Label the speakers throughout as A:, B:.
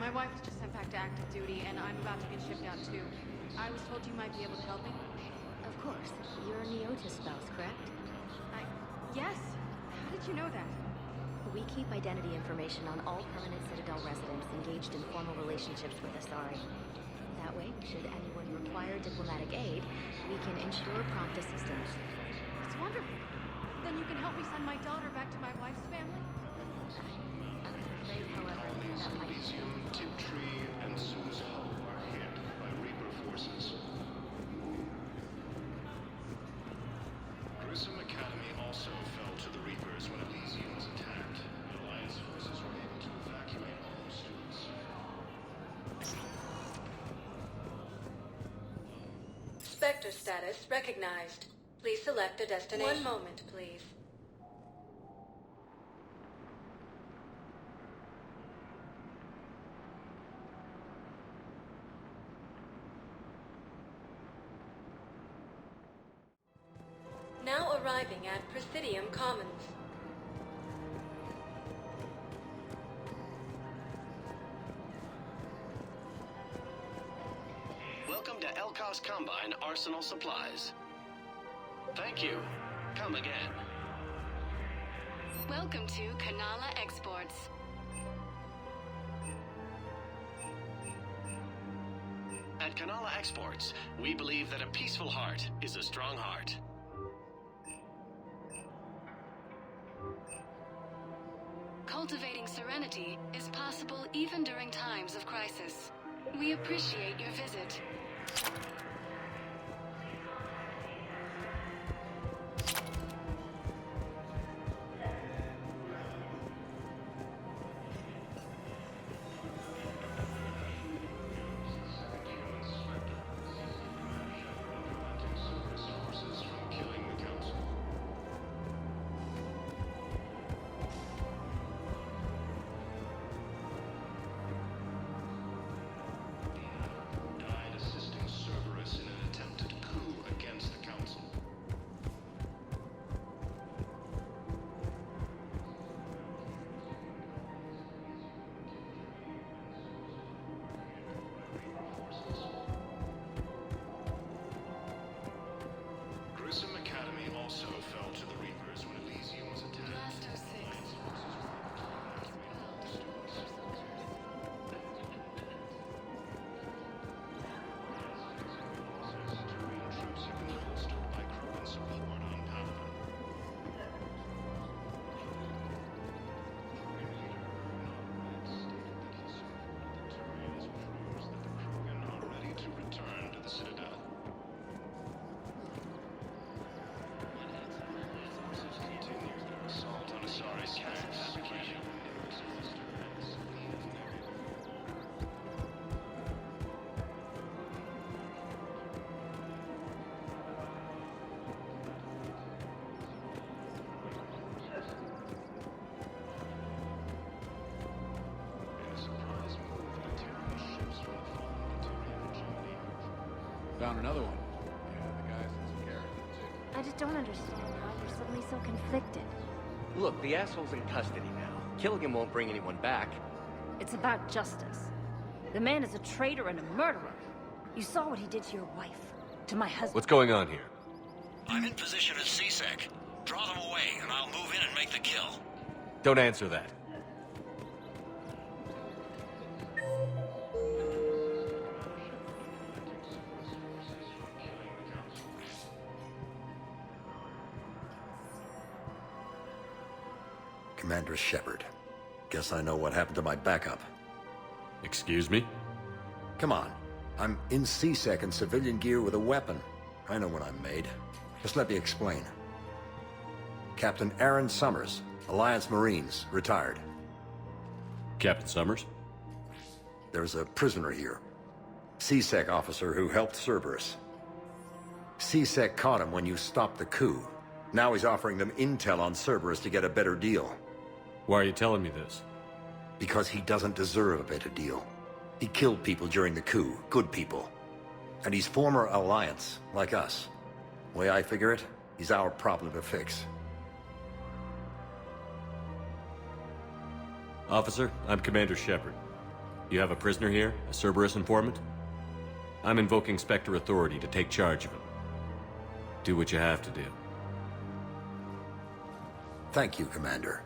A: My wife was just sent back to active duty, and I'm about to get shipped out too. I was told you might be able to help me.
B: Of course. You're a Neotis spouse, correct?
A: Yes. How did you know that?
B: We keep identity information on all permanent Citadel residents engaged in formal relationships with Asari. That way, should anyone require diplomatic aid, we can ensure prompt assistance.
A: It's wonderful. Then you can help me send my daughter back to my wife's family?
B: I'm afraid, however, that might...
C: Elysium, Tiptree, and Suzo are hit by Reaper forces. Grissom Academy also fell to the Reapers when Elysium was attacked. Alliance forces were able to evacuate all the students.
D: Spectre status recognized. Please select a destination. 1 moment, please. Now arriving at Presidium Commons.
E: Welcome to Elkos Combine Arsenal Supplies. Thank you. Come again.
F: Welcome to Kanala Exports.
E: At Kanala Exports, we believe that a peaceful heart is a strong heart.
F: Cultivating serenity is possible even during times of crisis. We appreciate your visit.
C: Grissom Academy also fell to the Reapers when Elysium was attacked.
F: Blaster 6.
C: Terrain troops have been bolstered by Krogan support on Paladin. Krogan leader Renagade stated that he saw that the terrains proves that the Krogan are ready to return to the Citadel. Forces continue their assault on Asari camps. In a surprise move, the Terran ships from the fallen Batarian hegemony.
G: Found another one. Yeah, the guy's in some character, too.
B: I just don't understand why you're suddenly so conflicted.
H: Look, the asshole's in custody now. Killing him won't bring anyone back.
B: It's about justice. The man is a traitor and a murderer. You saw what he did to your wife, to my husband.
I: What's going on here?
J: I'm in position at CSEC. Draw them away, and I'll move in and make the kill.
I: Don't answer that.
K: Commander Shepard. Guess I know what happened to my backup.
I: Excuse me?
K: Come on. I'm in CSEC in civilian gear with a weapon. I know what I'm made. Just let me explain. Captain Aaron Summers, Alliance Marines, retired.
I: Captain Summers?
K: There's a prisoner here. CSEC officer who helped Cerberus. CSEC caught him when you stopped the coup. Now he's offering them intel on Cerberus to get a better deal.
I: Why are you telling me this?
K: Because he doesn't deserve a better deal. He killed people during the coup, good people. And he's former Alliance, like us. Way I figure it, he's our problem to fix.
I: Officer, I'm Commander Shepard. You have a prisoner here? A Cerberus informant? I'm invoking Spectre authority to take charge of him. Do what you have to do.
K: Thank you, Commander.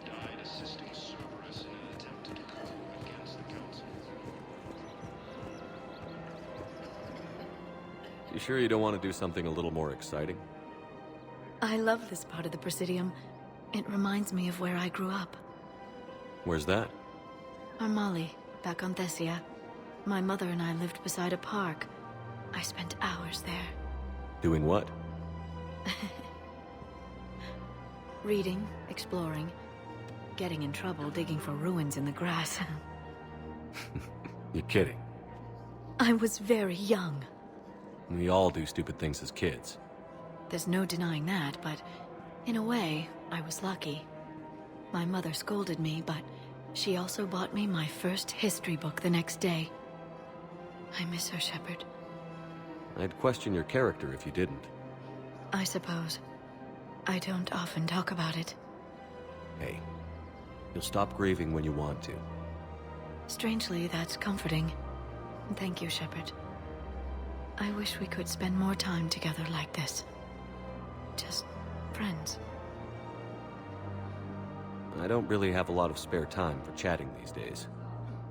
C: Died assisting Cerberus in an attempted coup against the Council.
I: You sure you don't want to do something a little more exciting?
L: I love this part of the Presidium. It reminds me of where I grew up.
I: Where's that?
L: Armali, back on Thessia. My mother and I lived beside a park. I spent hours there.
I: Doing what?
L: Reading, exploring, getting in trouble digging for ruins in the grass.
I: You're kidding.
L: I was very young.
I: We all do stupid things as kids.
L: There's no denying that, but in a way, I was lucky. My mother scolded me, but she also bought me my first history book the next day. I miss her, Shepard.
I: I'd question your character if you didn't.
L: I suppose. I don't often talk about it.
I: Hey, you'll stop grieving when you want to.
L: Strangely, that's comforting. Thank you, Shepard. I wish we could spend more time together like this. Just friends.
I: I don't really have a lot of spare time for chatting these days.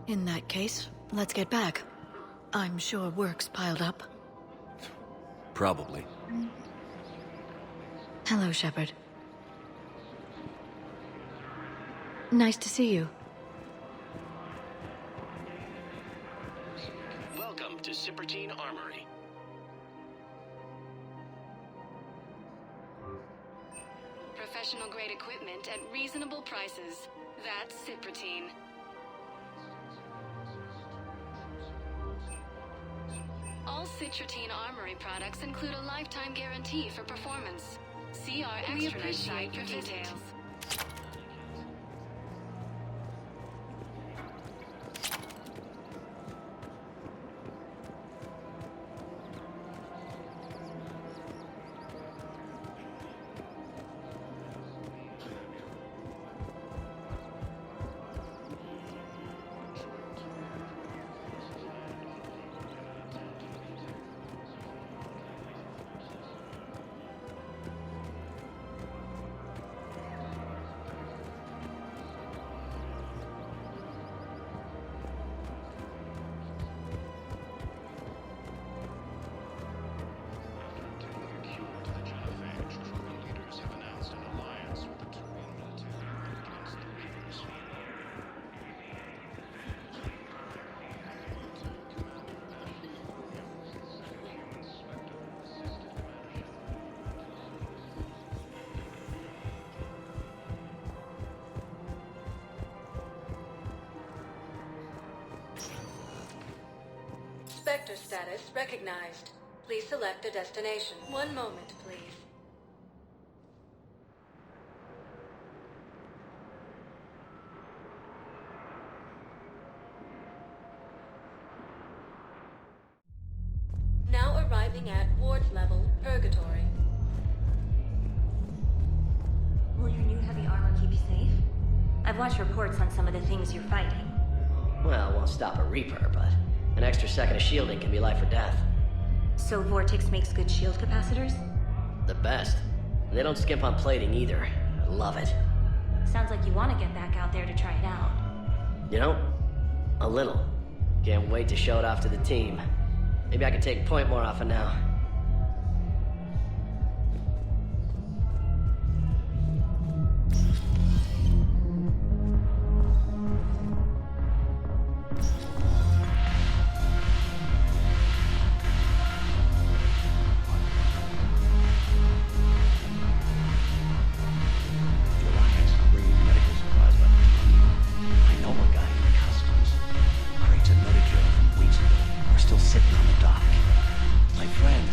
L: In that case, let's get back. I'm sure work's piled up.
I: Probably.
L: Hello, Shepard. Nice to see you.
E: Welcome to Cypertine Armory.
F: Professional grade equipment at reasonable prices. That's Cypertine. All Cypertine Armory products include a lifetime guarantee for performance. See our extranet site for details.
D: Spectre status recognized. Please select a destination. One moment, please. Now arriving at ward level, Purgatory.
B: Will your new heavy armor keep you safe? I've watched reports on some of the things you're fighting.
M: Well, it won't stop a Reaper, but an extra second of shielding can be life or death.
B: So Vortex makes good shield capacitors?
M: The best. And they don't skimp on plating either. I love it.
B: Sounds like you want to get back out there to try it out.
M: You know, a little. Can't wait to show it off to the team. Maybe I can take point more often now.
J: Sitting on the dock. My friend,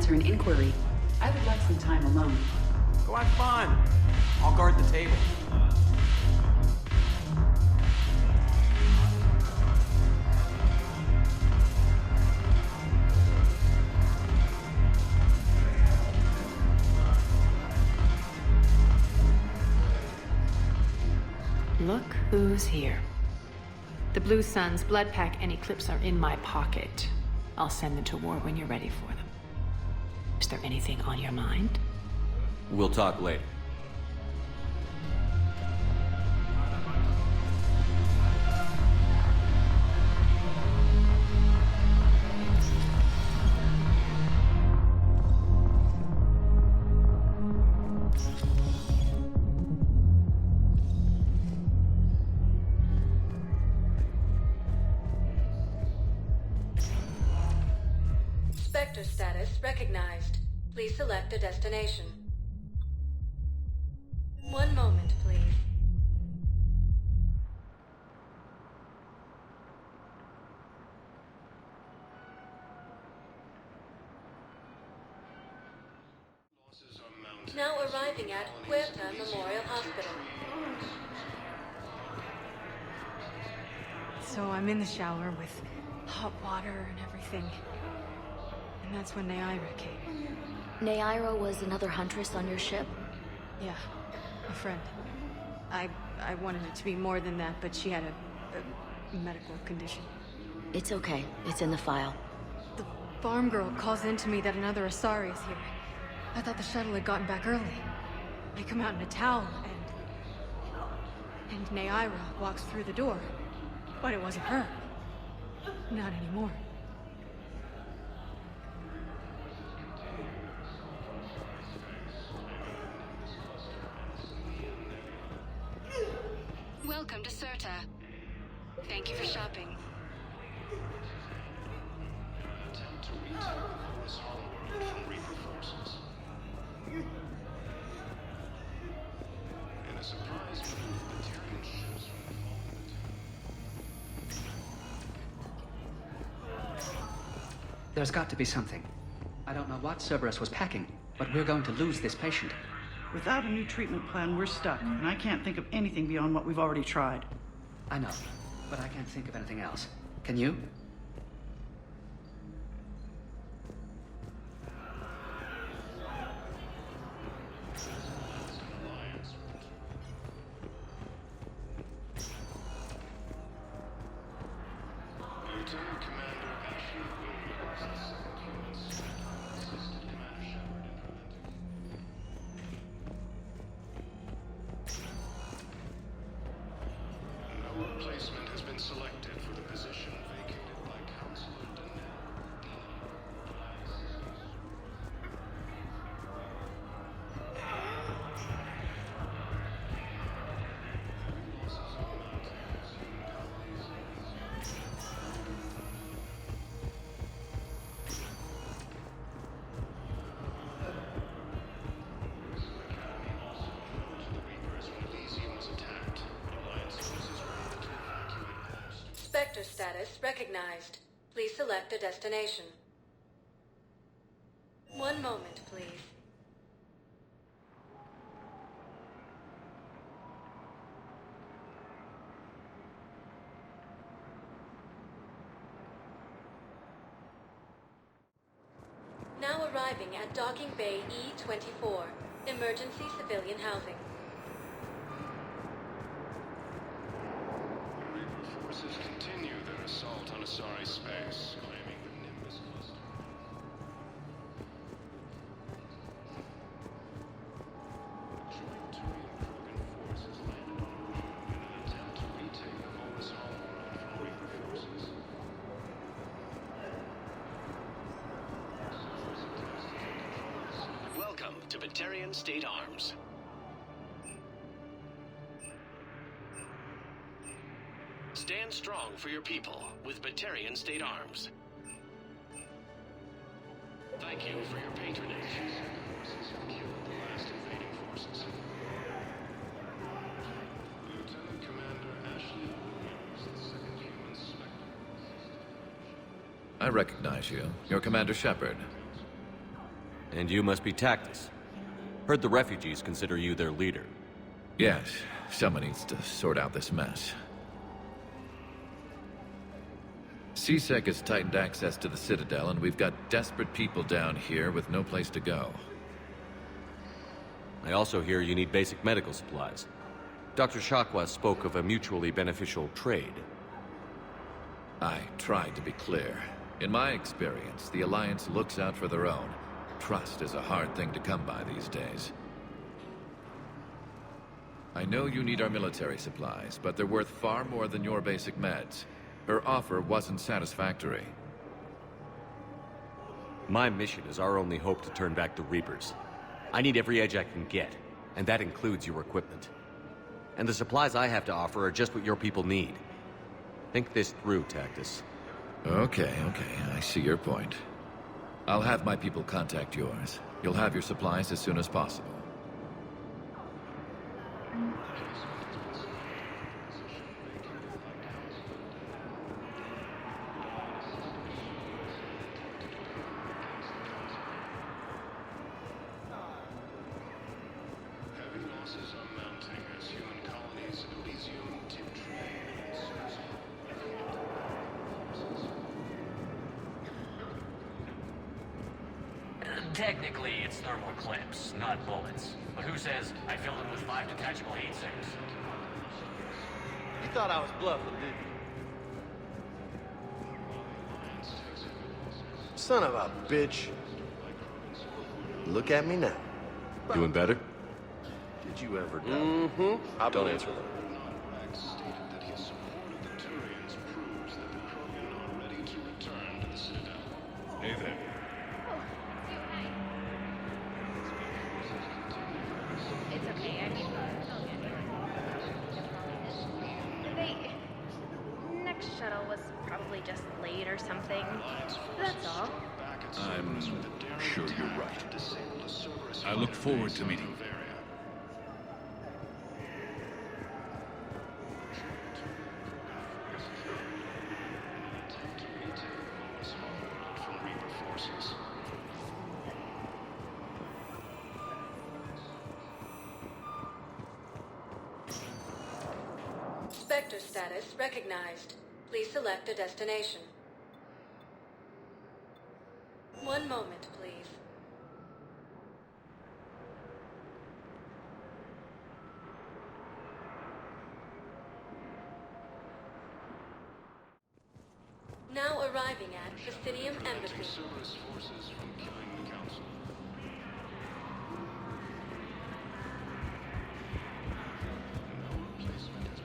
N: answer an inquiry. I would like some time alone.
H: Go have fun. I'll guard the table.
N: Look who's here. The Blue Suns, Blood Pack, and Eclipse are in my pocket. I'll send them to war when you're ready for them. Is there anything on your mind?
I: We'll talk later.
D: Spectre status recognized. Please select a destination. One moment, please. Now arriving at Huerta Memorial Hospital.
A: So I'm in the shower with hot water and everything. And that's when Naira came.
B: Naira was another huntress on your ship?
A: Yeah, a friend. I wanted it to be more than that, but she had a medical condition.
B: It's okay. It's in the file.
A: The farm girl calls in to me that another Asari is here. I thought the shuttle had gotten back early. I come out in a towel, and Naira walks through the door. But it wasn't her. Not anymore.
F: Welcome to Serta. Thank you for shopping.
C: Attempt to retake this homeworld from Reaper forces. In a surprise move, Batarian ships from the moment.
O: There's got to be something. I don't know what Cerberus was packing, but we're going to lose this patient.
P: Without a new treatment plan, we're stuck, and I can't think of anything beyond what we've already tried.
O: I know, but I can't think of anything else. Can you?
C: Lieutenant Commander Ashley Williams, the second human spectre, assisted Commander Shepard in preventing. No replacement has been selected for the position vacated by Counselor Denell.
D: Spectre status recognized. Please select a destination. One moment, please. Now arriving at Docking Bay E-24, emergency civilian housing.
C: Forces continue their assault on Asari space, claiming the Nimbus cluster. Joint Turian-Krogan forces landed on Rome in an attempt to retake Volus homeworld from Reaper forces.
E: Welcome to Batarian State Arms. Stand strong for your people with Batarian State Arms. Thank you for your patronage.
C: Forces have killed the last invading forces. Lieutenant Commander Ashley Williams, the second human spectre.
Q: I recognize you. You're Commander Shepard.
I: And you must be Tactus. Heard the refugees consider you their leader.
Q: Yes, someone needs to sort out this mess. CSEC has tightened access to the Citadel, and we've got desperate people down here with no place to go.
I: I also hear you need basic medical supplies. Dr. Shakwa spoke of a mutually beneficial trade.
Q: I tried to be clear. In my experience, the Alliance looks out for their own. Trust is a hard thing to come by these days. I know you need our military supplies, but they're worth far more than your basic meds. Her offer wasn't satisfactory.
I: My mission is our only hope to turn back the Reapers. I need every edge I can get, and that includes your equipment. And the supplies I have to offer are just what your people need. Think this through, Tactus.
Q: Okay, I see your point. I'll have my people contact yours. You'll have your supplies as soon as possible.
C: Heavy losses are mounting as human colonies Elysium, Tiptree, and Susan.
R: Technically, it's thermal clips, not bullets. But who says I filled them with 5 detachable heat sinks?
H: You thought I was bluffing, didn't you? Son of a bitch. Look at me now.
I: Doing better?
H: Did you ever know?
I: Mm-hmm. Don't answer them.
C: Stated that his support of the Turians proves that the Krogan are ready to return to the Citadel.
G: Hey there.
B: It's okay, I mean, next shuttle was probably just late or something. That's all.
G: I'm sure you're right. I look forward to meeting you.
D: Spectre status recognized. Please select a destination. One moment, please. Now arriving at Presidium Embassy.
C: Cerberus forces from killing the Council.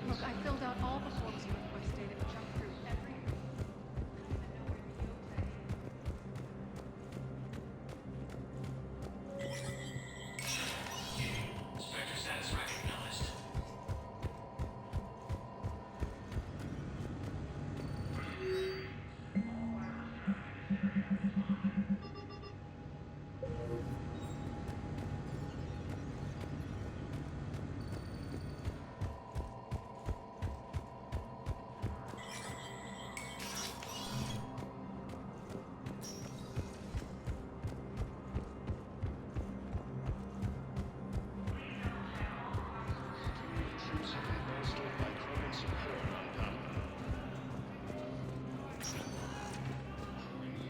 A: Look, I filled out all the forms you requested and jumped through every...
R: Spectre status recognized.
C: Troops have been bolstered by Krogan support on Pampa.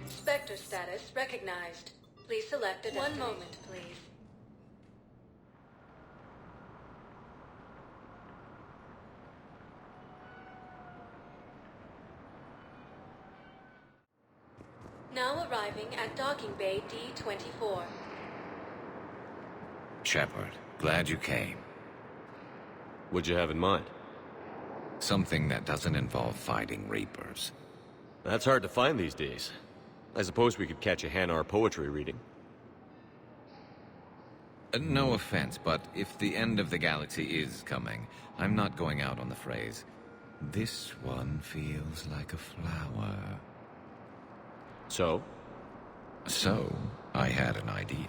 D: Spectre status recognized. Please select a destination. One moment, please. Now arriving at Docking Bay D-24.
S: Shepard, glad you came.
I: What'd you have in mind?
S: Something that doesn't involve fighting Reapers.
I: That's hard to find these days. I suppose we could catch a Hanar poetry reading.
S: No offense, but if the end of the galaxy is coming, I'm not going out on the phrase, "This one feels like a flower."
I: So?
S: So, I had an idea.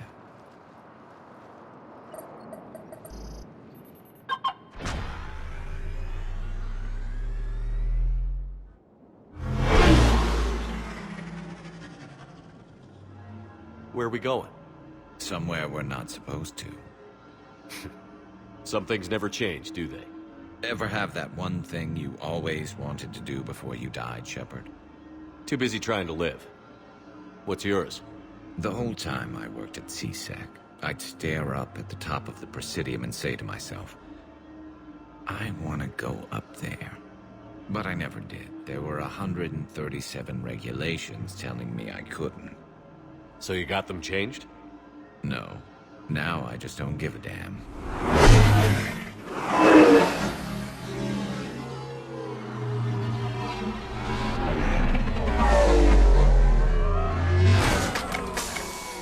I: Where are we going?
Q: somewhere we're not supposed to.
I: Some things never change, do they?
Q: Ever have that one thing you always wanted to do before you died, Shepard?
I: Too busy trying to live. What's yours?
Q: The whole time I worked at CSEC, I'd stare up at the top of the Presidium and say to myself, I want to go up there. But I never did. There were 137 regulations telling me I couldn't.
I: So you got them changed?
Q: No. Now I just don't give a damn.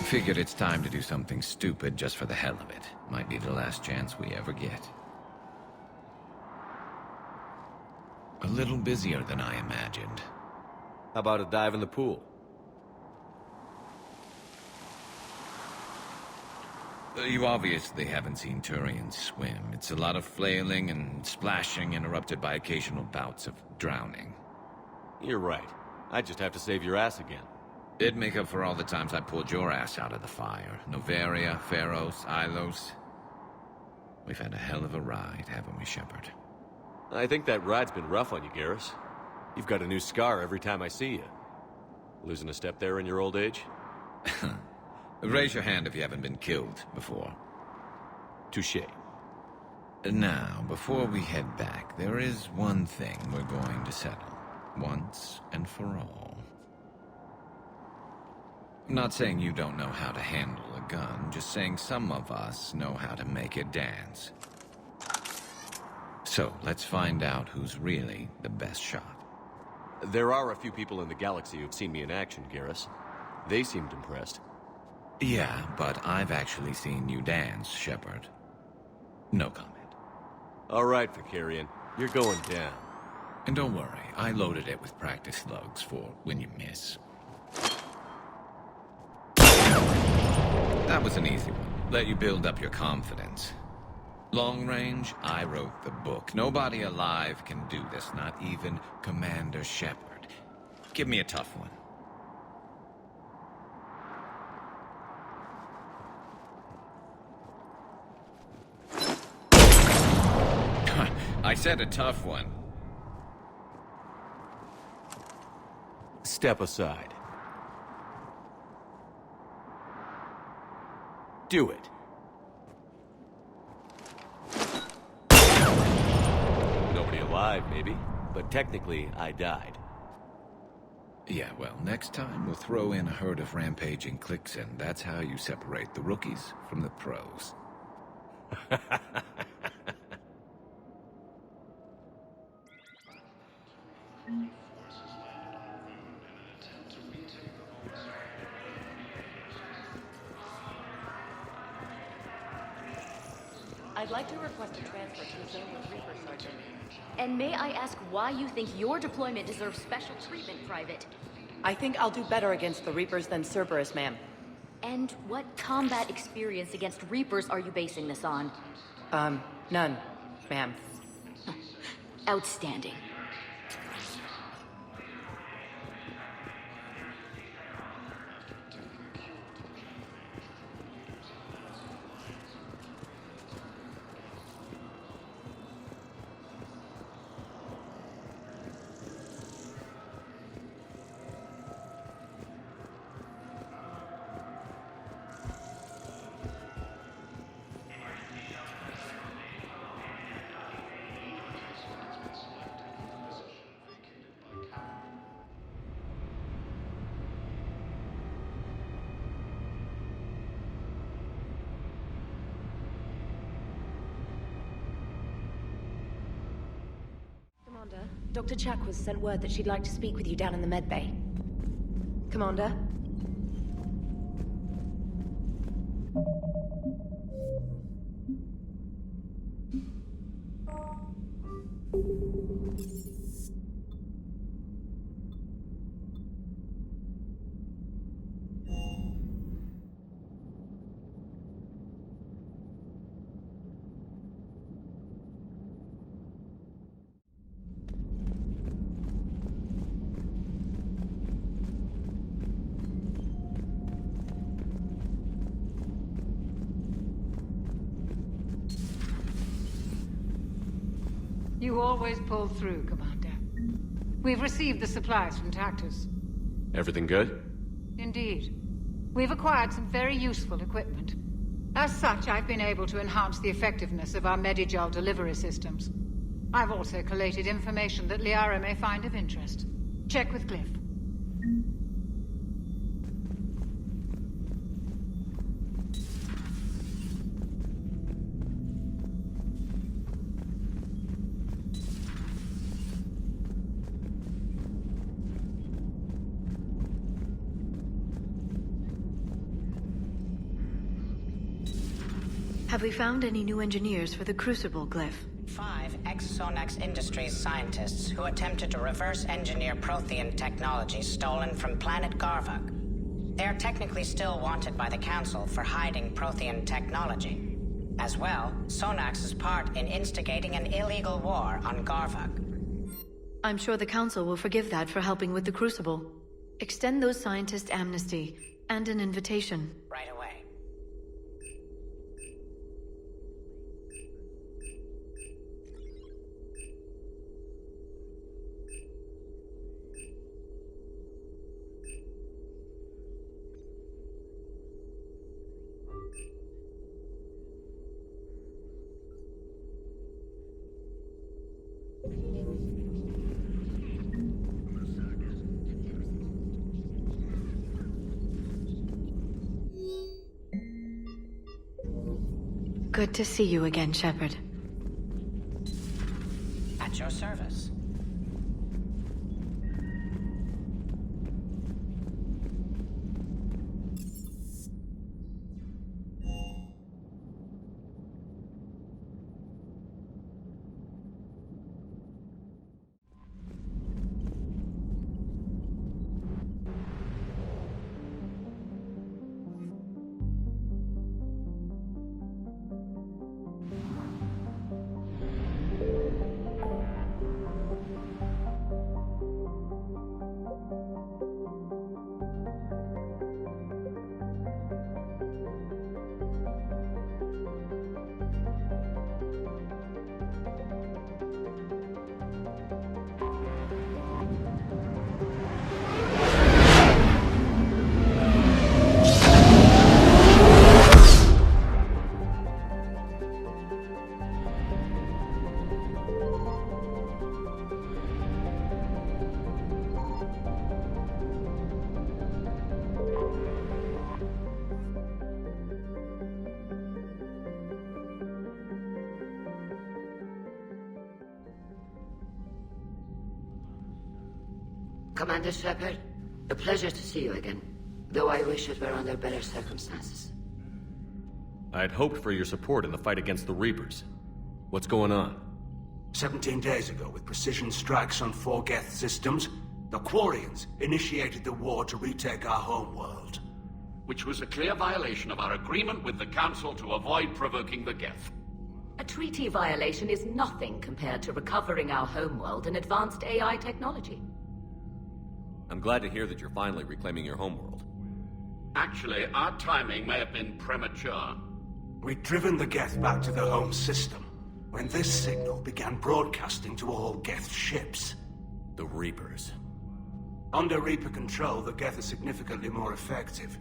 Q: Figured it's time to do something stupid just for the hell of it. Might be the last chance we ever get. A little busier than I imagined.
I: How about a dive in the pool?
Q: You obviously haven't seen Turians swim. It's a lot of flailing and splashing, interrupted by occasional bouts of drowning.
I: You're right. I just have to save your ass again.
Q: It'd make up for all the times I pulled your ass out of the fire. Noveria, Pharos, Ilos. We've had a hell of a ride, haven't we, Shepard?
I: I think that ride's been rough on you, Garrus. You've got a new scar every time I see you. Losing a step there in your old age?
Q: Raise your hand if you haven't been killed before.
I: Touché.
Q: Now, before we head back, there is one thing we're going to settle. Once and for all. I'm not saying you don't know how to handle a gun, just saying some of us know how to make it dance. So, let's find out who's really the best shot.
I: There are a few people in the galaxy who've seen me in action, Garrus. They seemed impressed.
Q: Yeah, but I've actually seen you dance, Shepard. No comment.
I: All right, Vicarian. You're going down.
Q: And don't worry, I loaded it with practice slugs for when you miss. That was an easy one. Let you build up your confidence. Long range, I wrote the book. Nobody alive can do this, not even Commander Shepard. Give me a tough one. I said a tough one.
I: Step aside. Do it. Nobody alive, maybe, but technically, I died.
Q: Yeah, well, next time we'll throw in a herd of rampaging cliques, and that's how you separate the rookies from the pros.
B: I'd like to request a transfer to a zone with Reaper, Sergeant. And may I ask why you think your deployment deserves special treatment, Private?
T: I think I'll do better against the Reapers than Cerberus, ma'am.
B: And what combat experience against Reapers are you basing this on?
T: None, ma'am.
B: Outstanding.
U: Dr. Chakwas sent word that she'd like to speak with you down in the medbay. Commander?
K: You always pull through, Commander. We've received the supplies from Tactus.
I: Everything good?
K: Indeed. We've acquired some very useful equipment. As such, I've been able to enhance the effectiveness of our Medigel delivery systems. I've also collated information that Liara may find of interest. Check with Glyph.
L: Have we found any new engineers for the Crucible, Glyph?
V: 5 ex-Sonax Industries scientists who attempted to reverse engineer Prothean technology stolen from planet Garvug. They are technically still wanted by the Council for hiding Prothean technology. As well, Sonax's part in instigating an illegal war on Garvug.
L: I'm sure the Council will forgive that for helping with the Crucible. Extend those scientists amnesty, and an invitation.
V: Right away.
L: Good to see you again, Shepard.
V: At your service.
W: Commander Shepard, a pleasure to see you again, though I wish it were under better circumstances.
I: I had hoped for your support in the fight against the Reapers. What's going on?
X: 17 days ago, with precision strikes on 4 Geth systems, the Quarians initiated the war to retake our homeworld.
Y: Which was a clear violation of our agreement with the Council to avoid provoking the Geth.
W: A treaty violation is nothing compared to recovering our homeworld and advanced AI technology.
I: I'm glad to hear that you're finally reclaiming your homeworld.
Y: Actually, our timing may have been premature.
X: We'd driven the Geth back to the home system, when this signal began broadcasting to all Geth ships.
I: The Reapers.
X: Under Reaper control, the Geth are significantly more effective.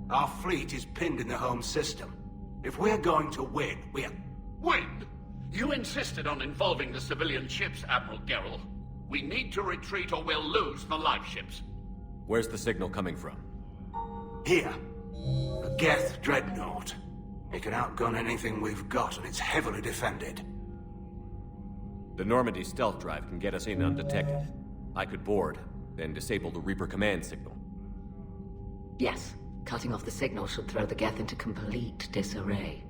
X: Our fleet is pinned in the home system. If we're going to win,
Y: Win? You insisted on involving the civilian ships, Admiral Gerrel. We need to retreat or we'll lose the live ships.
I: Where's the signal coming from?
X: Here. A Geth dreadnought. It can outgun anything we've got, and it's heavily defended.
I: The Normandy stealth drive can get us in undetected. I could board, then disable the Reaper command signal.
W: Yes. Cutting off the signal should throw the Geth into complete disarray.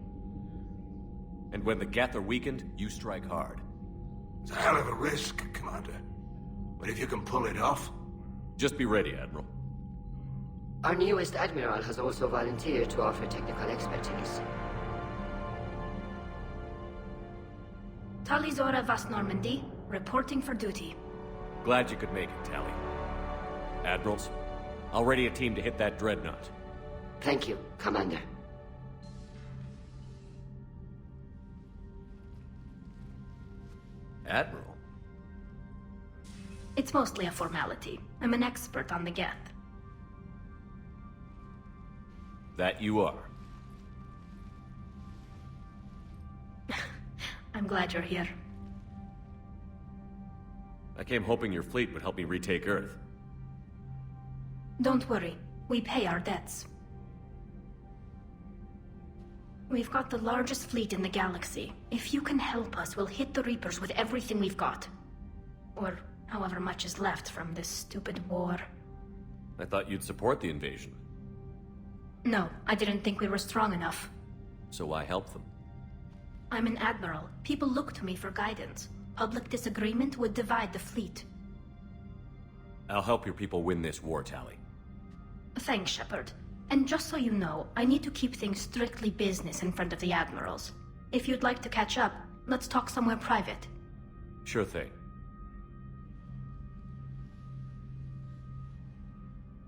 I: And when the Geth are weakened, you strike hard.
X: It's a hell of a risk, Commander. But if you can pull it off...
I: Just be ready, Admiral.
W: Our newest Admiral has also volunteered to offer technical expertise.
Z: Talizora Vast Normandy, reporting for duty.
I: Glad you could make it, Tally. Admirals, I'll ready a team to hit that dreadnought.
W: Thank you, Commander.
I: Admiral?
Z: It's mostly a formality. I'm an expert on the Geth.
I: That you are.
Z: I'm glad you're here.
I: I came hoping your fleet would help me retake Earth.
Z: Don't worry. We pay our debts. We've got the largest fleet in the galaxy. If you can help us, we'll hit the Reapers with everything we've got. Or however much is left from this stupid war.
I: I thought you'd support the invasion.
Z: No, I didn't think we were strong enough.
I: So why help them?
Z: I'm an admiral. People look to me for guidance. Public disagreement would divide the fleet.
I: I'll help your people win this war, Tally.
Z: Thanks, Shepard. And just so you know, I need to keep things strictly business in front of the admirals. If you'd like to catch up, let's talk somewhere private.
I: Sure thing.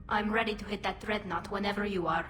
Z: I'm ready to hit that dreadnought whenever you are.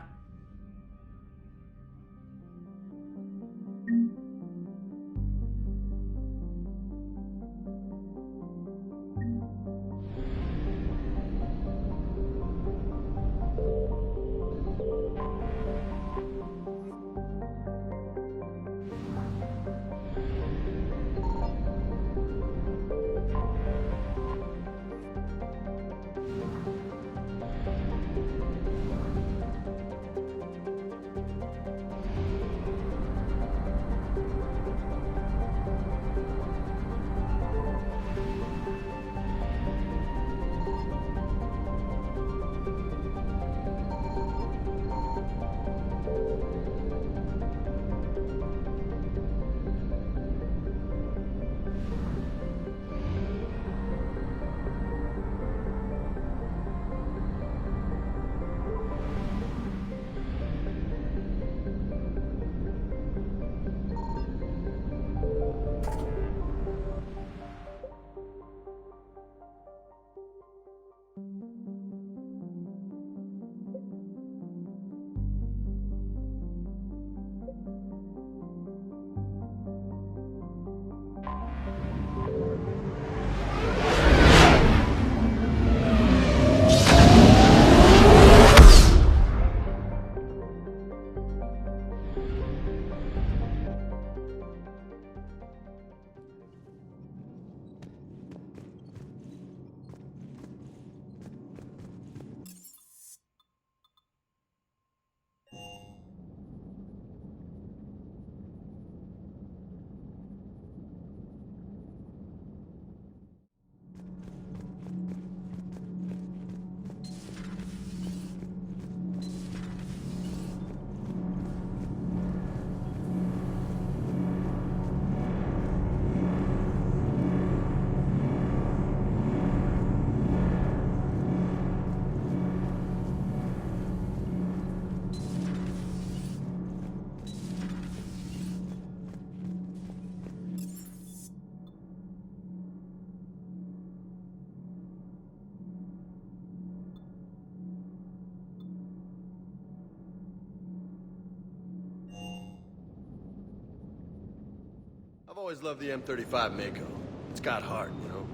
H: I've always loved the M35 Mako. It's got heart, you know?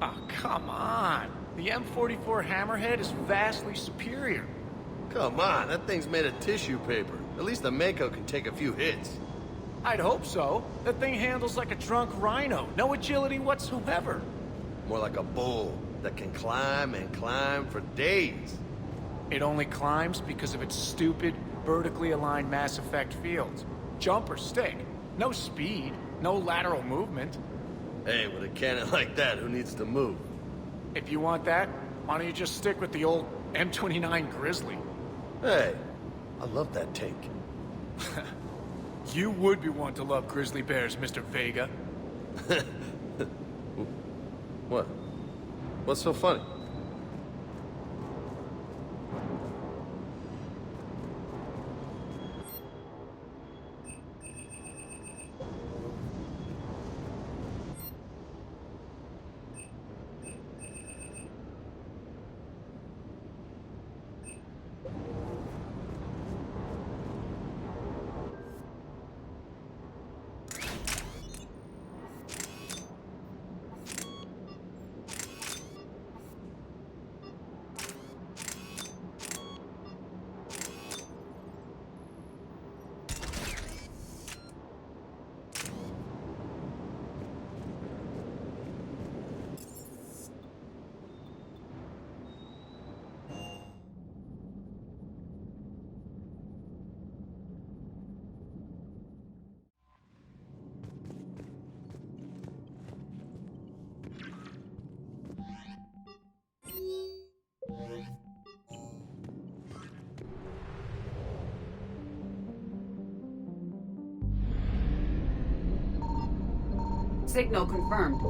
F: Oh, come on. The M44 Hammerhead is vastly superior.
H: Come on, that thing's made of tissue paper. At least the Mako can take a few hits.
F: I'd hope so. That thing handles like a drunk rhino. No agility whatsoever.
H: More like a bull that can climb and climb for days.
F: It only climbs because of its stupid, vertically aligned Mass Effect fields. Jump or stick. No speed. No lateral movement.
H: Hey, with a cannon like that, who needs to move?
F: If you want that, why don't you just stick with the old M29 Grizzly?
H: Hey, I love that tank.
F: You would be one to love grizzly bears, Mr. Vega.
H: What? What's so funny?
E: Signal confirmed.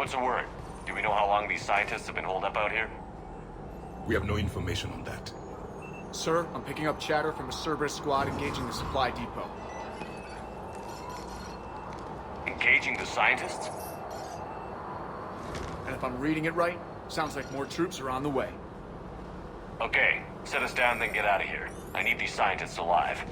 I: What's the word? Do we know how long these scientists have been holed up out here?
G: We have no information on that.
F: Sir, I'm picking up chatter from a Cerberus squad engaging the supply depot.
I: Engaging the scientists?
F: And if I'm reading it right, sounds like more troops are on the way.
I: Okay, set us down, then get out of here. I need these scientists alive.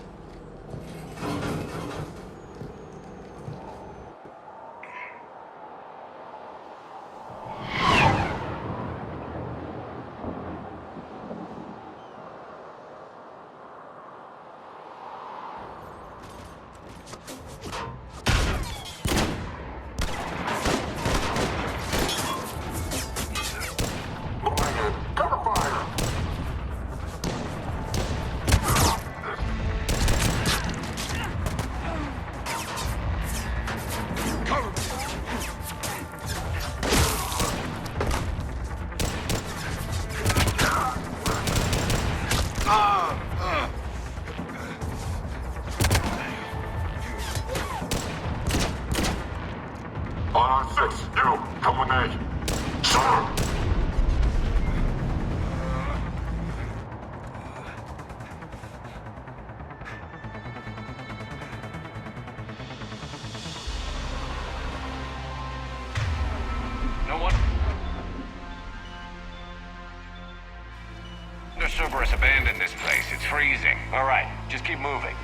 J: Cerberus abandoned this place. It's freezing.
I: All right, just keep moving.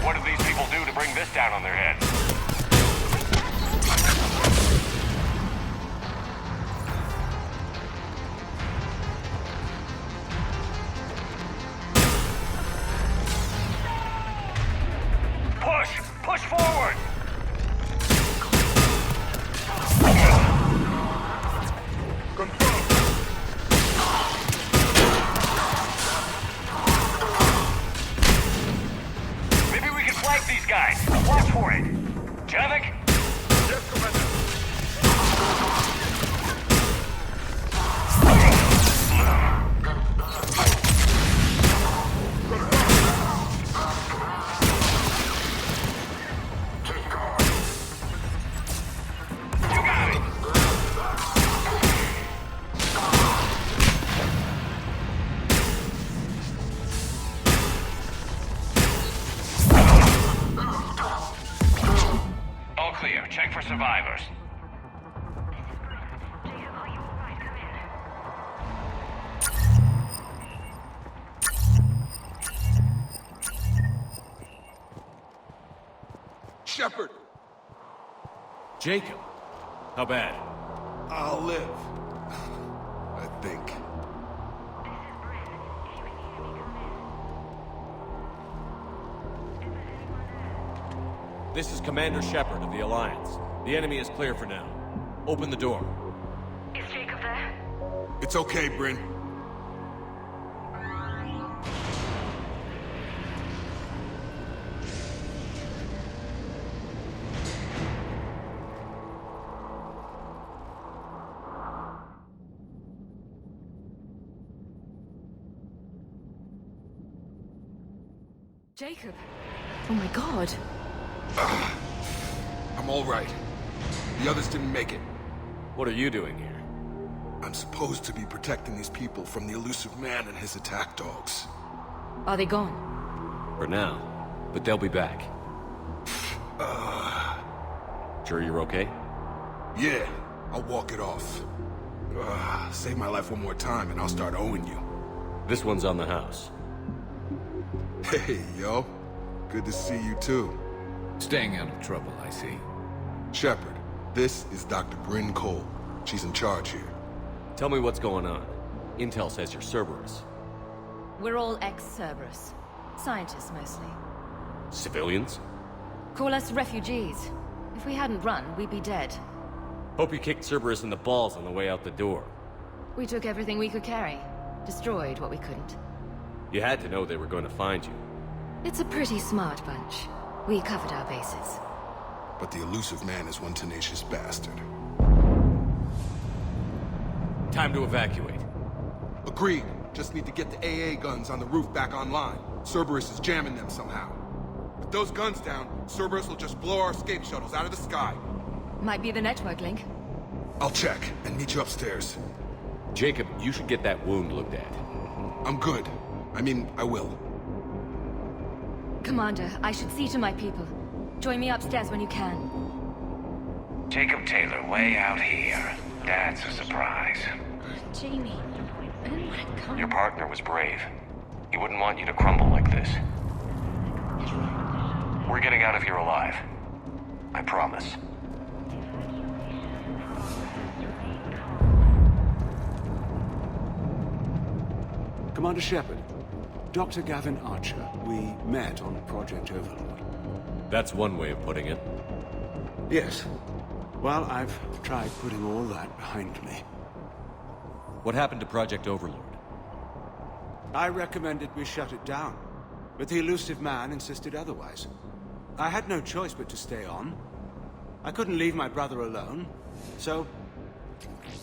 I: What did these people do to bring this down on their heads? Push! Push forward!
J: Check for survivors.
X: Shepard!
I: Jacob! How bad?
X: I'll live. I think.
I: This is Commander Shepard of the Alliance. The enemy is clear for now. Open the door.
Z: Is Jacob there?
X: It's okay, Bryn.
L: Jacob! Oh my god.
X: I'm all right. The others didn't make it.
I: What are you doing here?
X: I'm supposed to be protecting these people from the elusive man and his attack dogs.
L: Are they gone?
I: For now. But they'll be back. Sure you're okay?
X: Yeah, I'll walk it off. Save my life one more time and I'll start owing you.
I: This one's on the house.
X: Hey, yo. Good to see you too.
Q: Staying out of trouble, I see.
X: Shepard, this is Dr. Bryn Cole. She's in charge here.
I: Tell me what's going on. Intel says you're Cerberus.
L: We're all ex-Cerberus. Scientists, mostly.
I: Civilians?
L: Call us refugees. If we hadn't run, we'd be dead.
I: Hope you kicked Cerberus in the balls on the way out the door.
L: We took everything we could carry. Destroyed what we couldn't.
I: You had to know they were going to find you.
L: It's a pretty smart bunch. We covered our bases.
X: But the elusive man is one tenacious bastard.
I: Time to evacuate.
X: Agreed. Just need to get the AA guns on the roof back online. Cerberus is jamming them somehow. With those guns down, Cerberus will just blow our escape shuttles out of the sky.
L: Might be the network link.
X: I'll check and meet you upstairs.
I: Jacob, you should get that wound looked at.
X: I'm good. I mean, I will.
L: Commander, I should see to my people. Join me upstairs when you can.
J: Jacob Taylor, way out here. That's a surprise.
Z: Jamie, I didn't want to come.
J: Your partner was brave. He wouldn't want you to crumble like this. We're getting out of here alive. I promise.
X: Commander Shepard, Dr. Gavin Archer, we met on Project Overlord.
I: That's one way of putting it.
X: Yes. Well, I've tried putting all that behind me.
I: What happened to Project Overlord?
X: I recommended we shut it down, but the elusive man insisted otherwise. I had no choice but to stay on. I couldn't leave my brother alone, so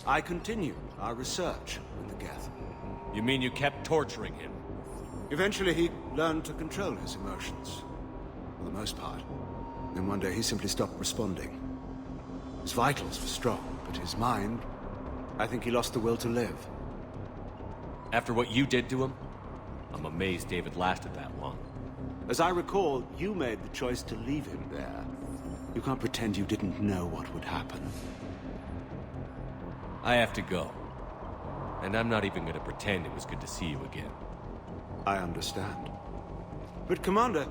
X: I continued our research on the Geth.
I: You mean you kept torturing him?
X: Eventually he learned to control his emotions, for the most part. Then one day he simply stopped responding. His vitals were strong, but his mind, I think he lost the will to live.
I: After what you did to him? I'm amazed David lasted that long.
X: As I recall, you made the choice to leave him there. You can't pretend you didn't know what would happen.
I: I have to go. And I'm not even going to pretend it was good to see you again.
X: I understand. But Commander,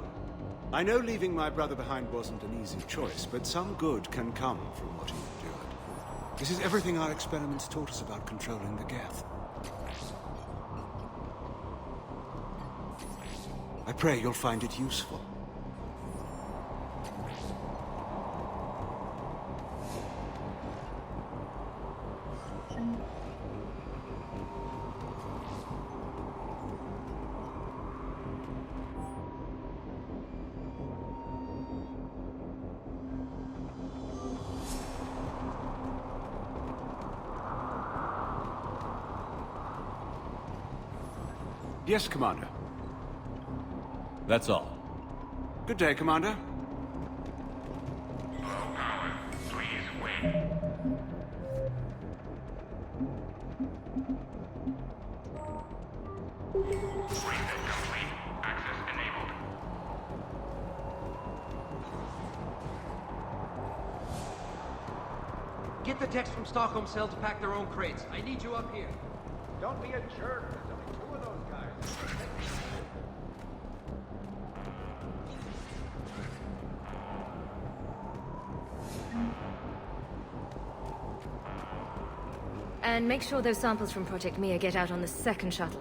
X: I know leaving my brother behind wasn't an easy choice, but some good can come from what he endured. This is everything our experiments taught us about controlling the Geth. I pray you'll find it useful. Yes, Commander.
I: That's all.
X: Good day, Commander.
J: Low power. Please wait. Reset complete. Access enabled.
A: the techs from Stockholm Cell to pack their own crates. I need you up here.
E: Don't be a jerk. There's only two of those guys.
B: And make sure those samples from Project Mia get out on the second shuttle.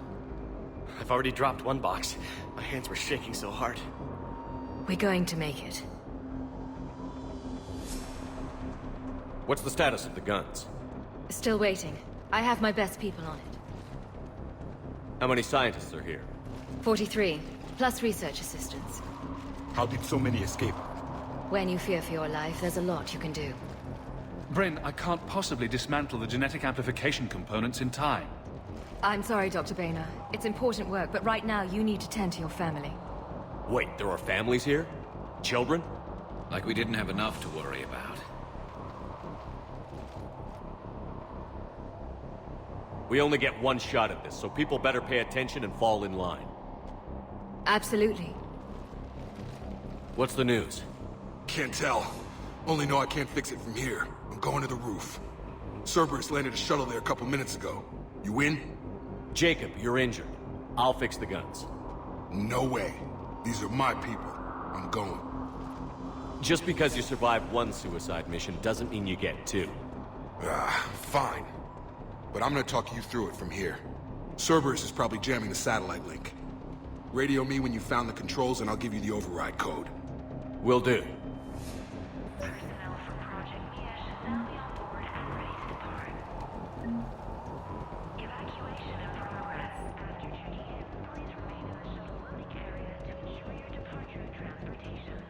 H: I've already dropped one box. My hands were shaking so hard.
B: We're going to make it.
I: What's the status of the guns?
B: Still waiting. I have my best people on it.
I: How many scientists are here?
B: 43, plus research assistants.
M: How did so many escape?
B: When you fear for your life, there's a lot you can do.
G: Bryn, I can't possibly dismantle the genetic amplification components in time.
B: I'm sorry, Dr. Boehner. It's important work, but right now you need to tend to your family.
I: Wait, there are families here? Children?
S: Like we didn't have enough to worry about.
I: We only get one shot at this, so people better pay attention and fall in line.
B: Absolutely.
I: What's the news?
M: Can't tell. Only know I can't fix it from here. I'm going to the roof. Cerberus landed a shuttle there a couple minutes ago. You in?
I: Jacob, you're injured. I'll fix the guns.
M: No way. These are my people. I'm going.
I: Just because you survived one suicide mission doesn't mean you get two.
M: Fine. But I'm gonna talk you through it from here. Cerberus is probably jamming the satellite link. Radio me when you found the controls and I'll give you the override code.
I: Will do.
N: Personnel from Project Mia should now be on board and ready to depart. Evacuation in progress. After checking in, please remain in the shuttle loading area to ensure your departure and transportation.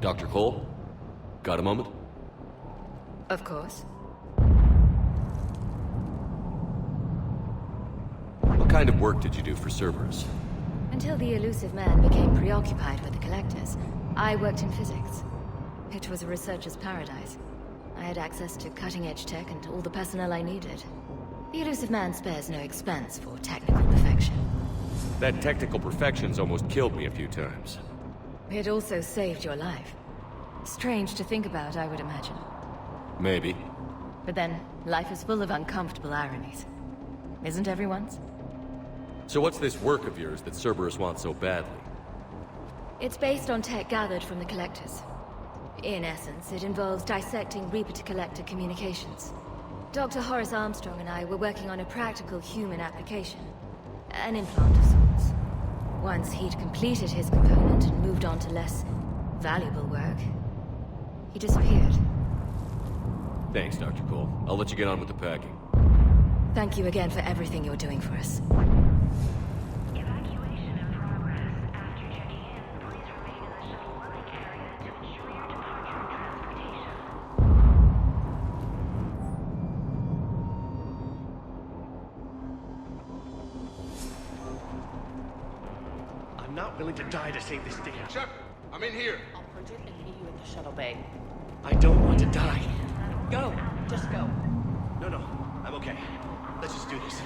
I: Dr. Cole? Got a moment?
B: Of course.
I: What kind of work did you do for Cerberus?
B: Until the elusive man became preoccupied with the Collectors, I worked in physics. It was a researcher's paradise. I had access to cutting-edge tech and all the personnel I needed. The elusive man spares no expense for technical perfection.
I: That technical perfection's almost killed me a few times.
B: It also saved your life. Strange to think about, I would imagine.
I: Maybe.
B: But then, life is full of uncomfortable ironies. Isn't everyone's?
I: So what's this work of yours that Cerberus wants so badly?
B: It's based on tech gathered from the Collectors. In essence, it involves dissecting Reaper-to-Collector communications. Dr. Horace Armstrong and I were working on a practical human application. An implant of sorts. Once he'd completed his component and moved on to less valuable work, he disappeared.
I: Thanks, Dr. Cole. I'll let you get on with the packing.
B: Thank you again for everything you're doing for us.
N: Evacuation in progress. After checking in, please remain in the shuttle loading area to ensure your departure and transportation.
H: I'm not willing to die to save this data.
M: Shepard, I'm in here.
T: I'll print it and meet you in the shuttle bay.
H: I don't want to die.
T: Go. Just go.
H: No. I'm okay. Let's just do this.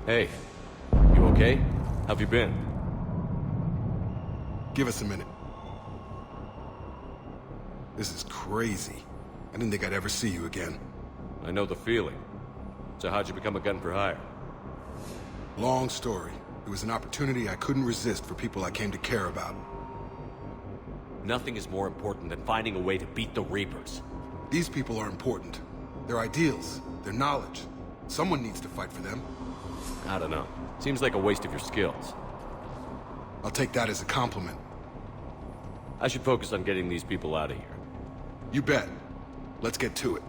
I: Hey, you okay? How've you been?
M: Give us a minute. This is crazy. I didn't think I'd ever see you again.
I: I know the feeling. So how'd you become a gun for hire?
M: Long story. It was an opportunity I couldn't resist for people I came to care about.
I: Nothing is more important than finding a way to beat the Reapers.
M: These people are important. Their ideals, their knowledge. Someone needs to fight for them.
I: I don't know. Seems like a waste of your skills.
M: I'll take that as a compliment.
I: I should focus on getting these people out of here.
M: You bet. Let's get to it.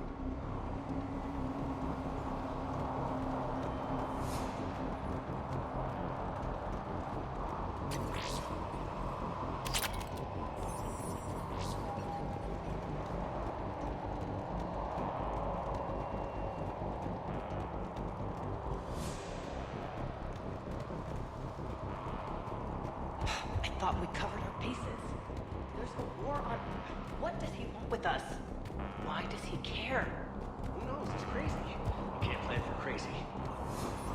T: I thought we covered our bases. war on... What does he want with us? Why does he care?
A: Who knows? He's crazy. You can't plan for crazy.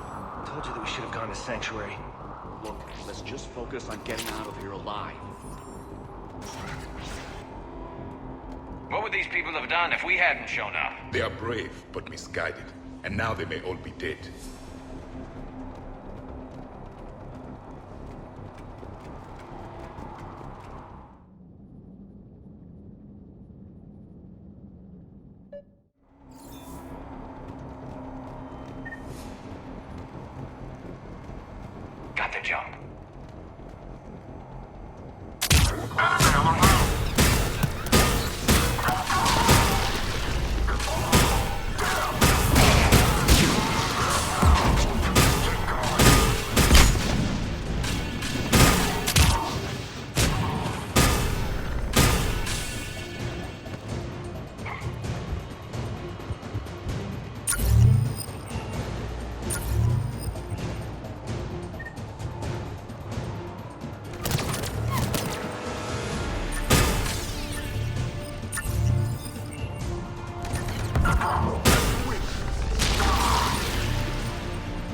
A: I told you that we should have gone to Sanctuary.
C: Look, let's just focus on getting out of here alive.
J: What would these people have done if we hadn't shown up?
G: They are brave, but misguided. And now they may all be dead.
J: Got the jump.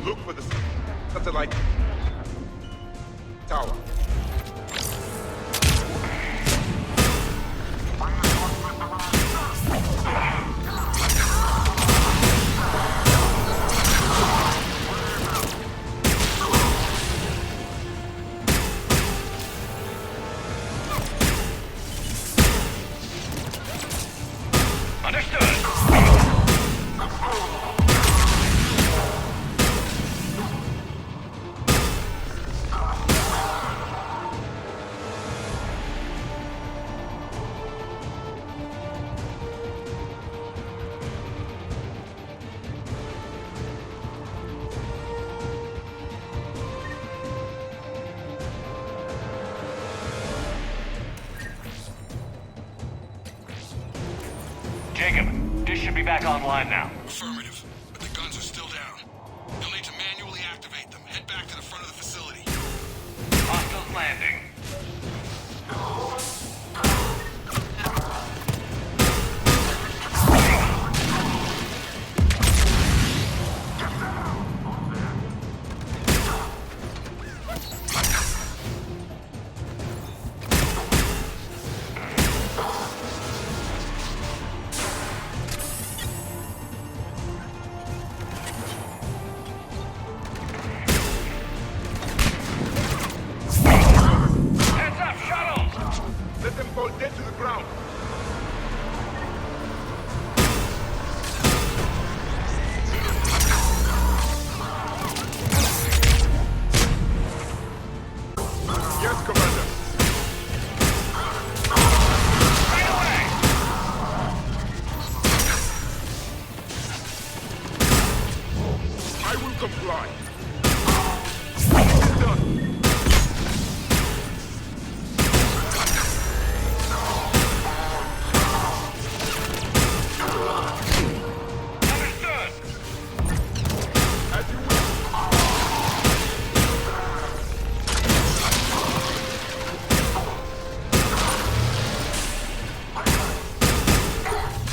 G: Look for the satellite tower.
J: Jacob, dish should be back online now.
M: Affirmative, but the guns are still down. You'll need to manually activate them. Head back to the front of the facility.
J: Hostiles landing.
G: Let them fall dead to the ground. Yes, Commander. I will comply. It is done.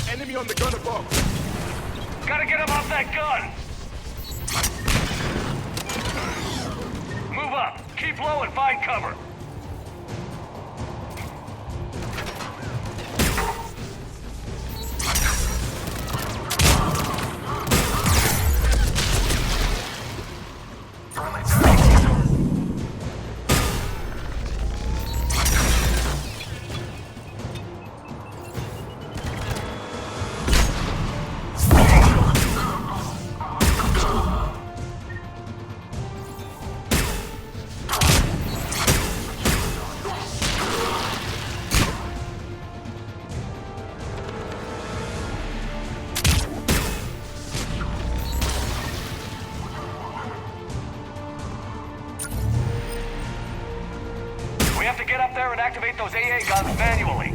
G: Enemy on the gun above.
J: Gotta get him off that gun! Move up. Keep low and find cover. We have to get up there and activate those AA guns manually.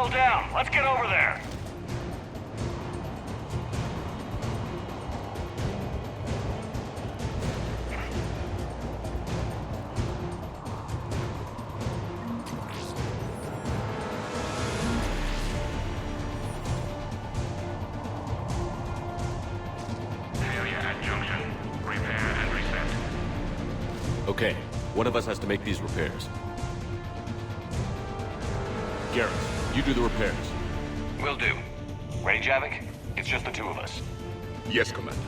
J: settle down. Let's get over there.
I: Okay, one of us has to make these repairs. Garrett, you do the repairs.
J: Will do. Ready, Javik? It's just the two of us.
M: Yes, Commander.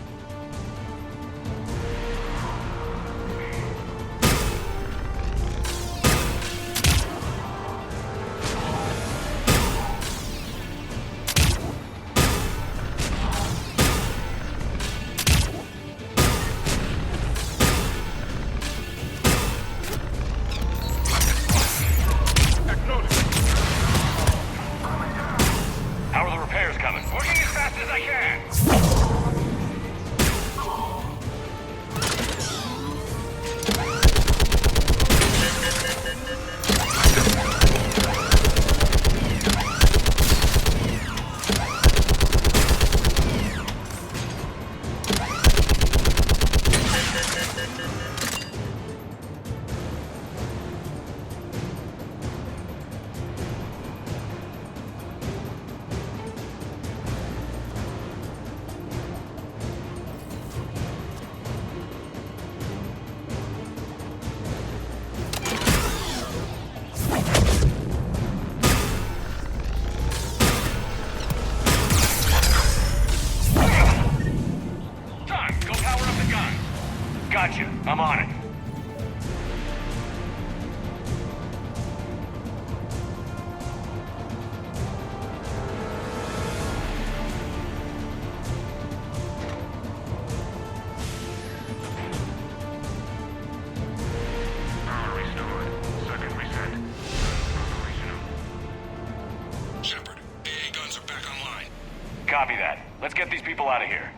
J: How are the repairs coming? Working as fast as I can. Gotcha. I'm on it.
M: Shepard, AA guns are back online.
J: Copy that. Let's get these people out of here.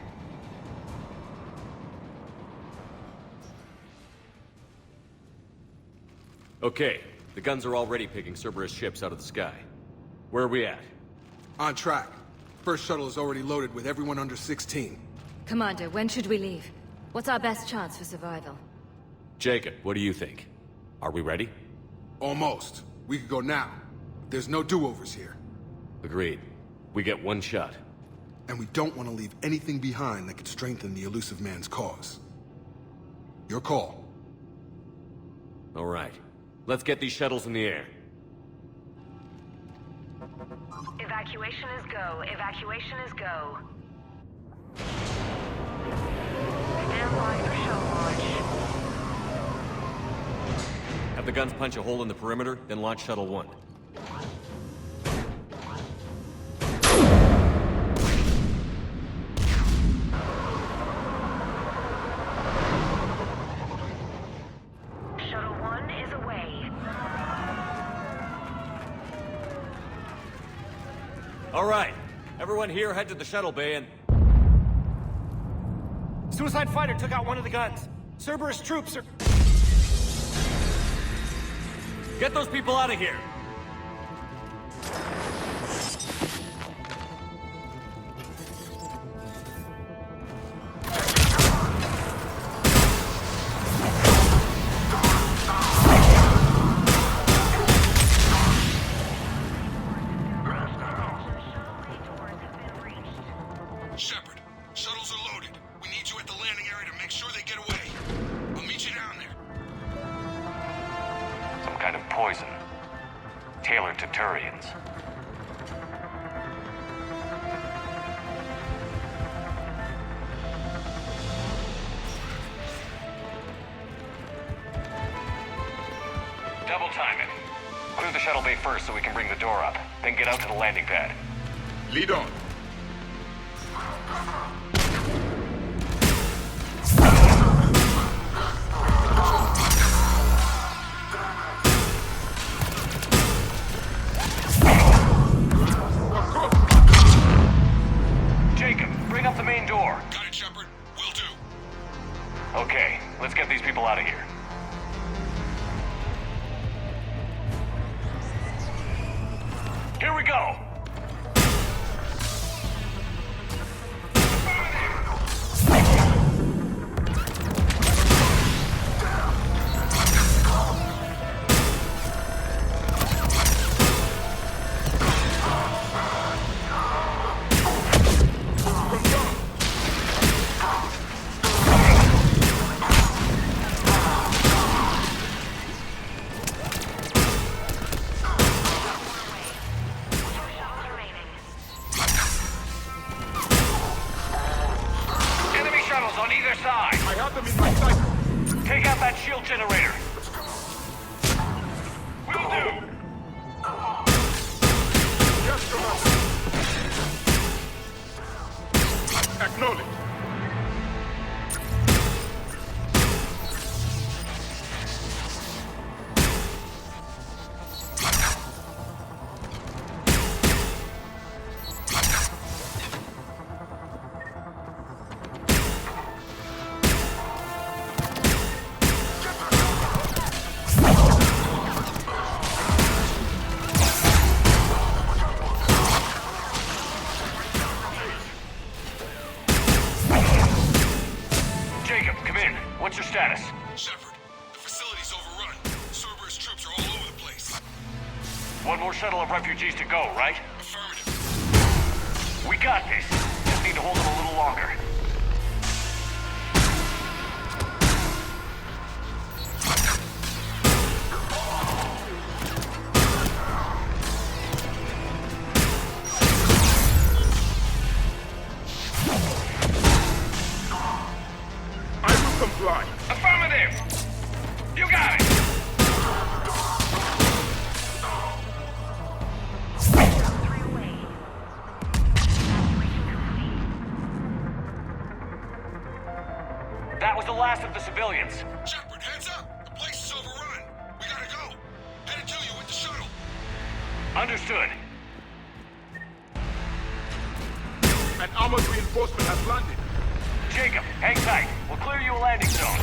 I: Okay, the guns are already picking Cerberus ships out of the sky. Where are we at?
M: On track. First shuttle is already loaded with everyone under 16.
D: Commander, when should we leave? What's our best chance for survival?
I: Jacob, what do you think? Are we ready?
M: Almost. We could go now. There's no do-overs here.
I: Agreed. We get one shot.
M: And we don't want to leave anything behind that could strengthen the elusive man's cause. Your call.
I: All right. Let's get these shuttles in the air.
N: Evacuation is go. Evacuation is go. Stand by for shuttle launch.
I: Have the guns punch a hole in the perimeter, then launch Shuttle 1.
N: Shuttle 1 is away.
I: All right. Everyone here head to the shuttle bay and...
A: Suicide fighter took out one of the guns. Cerberus troops are...
I: Get those people out of here!
M: Shepard, shuttles are loaded. We need you at the landing area to make sure they get away. I'll meet you down there.
J: Some kind of poison. Tailored to Turians. Double time it. Clear the shuttle bay first so we can bring the door up. Then get out to the landing pad.
M: Lead on.
J: Jacob, bring up the main door.
M: Got it, Shepard. Will do.
J: Okay, let's get these people out of here. Here we we go! On either side.
M: I have them in my sight.
J: Take out that shield generator. Will do.
M: Yes, Commander. Acknowledge.
J: What's your status?
M: Shepard, the facility's overrun. Cerberus troops are all over the place.
J: One more shuttle of refugees to go, right?
M: Affirmative.
J: We got this. Just need to hold them a little longer.
M: Comply.
J: Affirmative! You got it! That was the last of the civilians.
M: Shepard, heads up! The place is overrun. We gotta go. Headed to you with the shuttle.
J: Understood.
M: An armored reinforcement has landed.
J: Jacob, hang tight. We'll clear you a landing zone.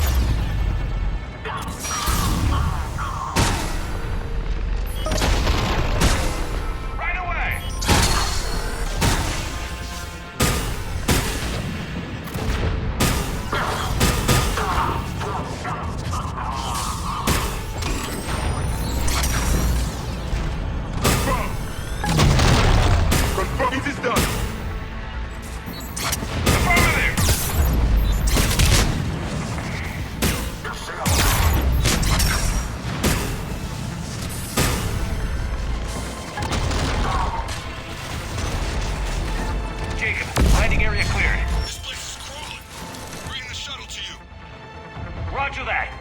J: Right away!
M: Confirm. It is done.
J: Landing area cleared.
M: This place is crawling. Bring the shuttle to you.
J: Roger that.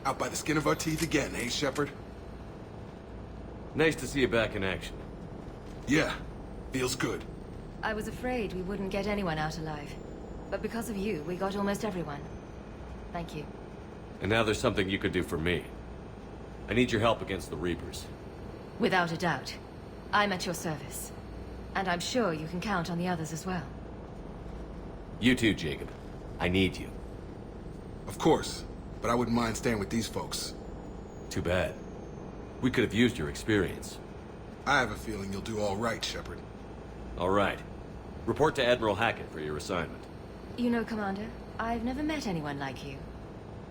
M: Out by the skin of our teeth again, eh, Shepard?
I: Nice to see you back in action.
M: Yeah, feels good.
D: I was afraid we wouldn't get anyone out alive. But because of you, we got almost everyone. Thank you.
I: And now there's something you could do for me. I need your help against the Reapers.
D: Without a doubt. I'm at your service. And I'm sure you can count on the others as well.
I: You too, Jacob. I need you.
M: Of course, but I wouldn't mind staying with these folks.
I: Too bad. We could have used your experience.
M: I have a feeling you'll do all right, Shepard.
I: All right. Report to Admiral Hackett for your assignment.
D: You know, Commander, I've never met anyone like you.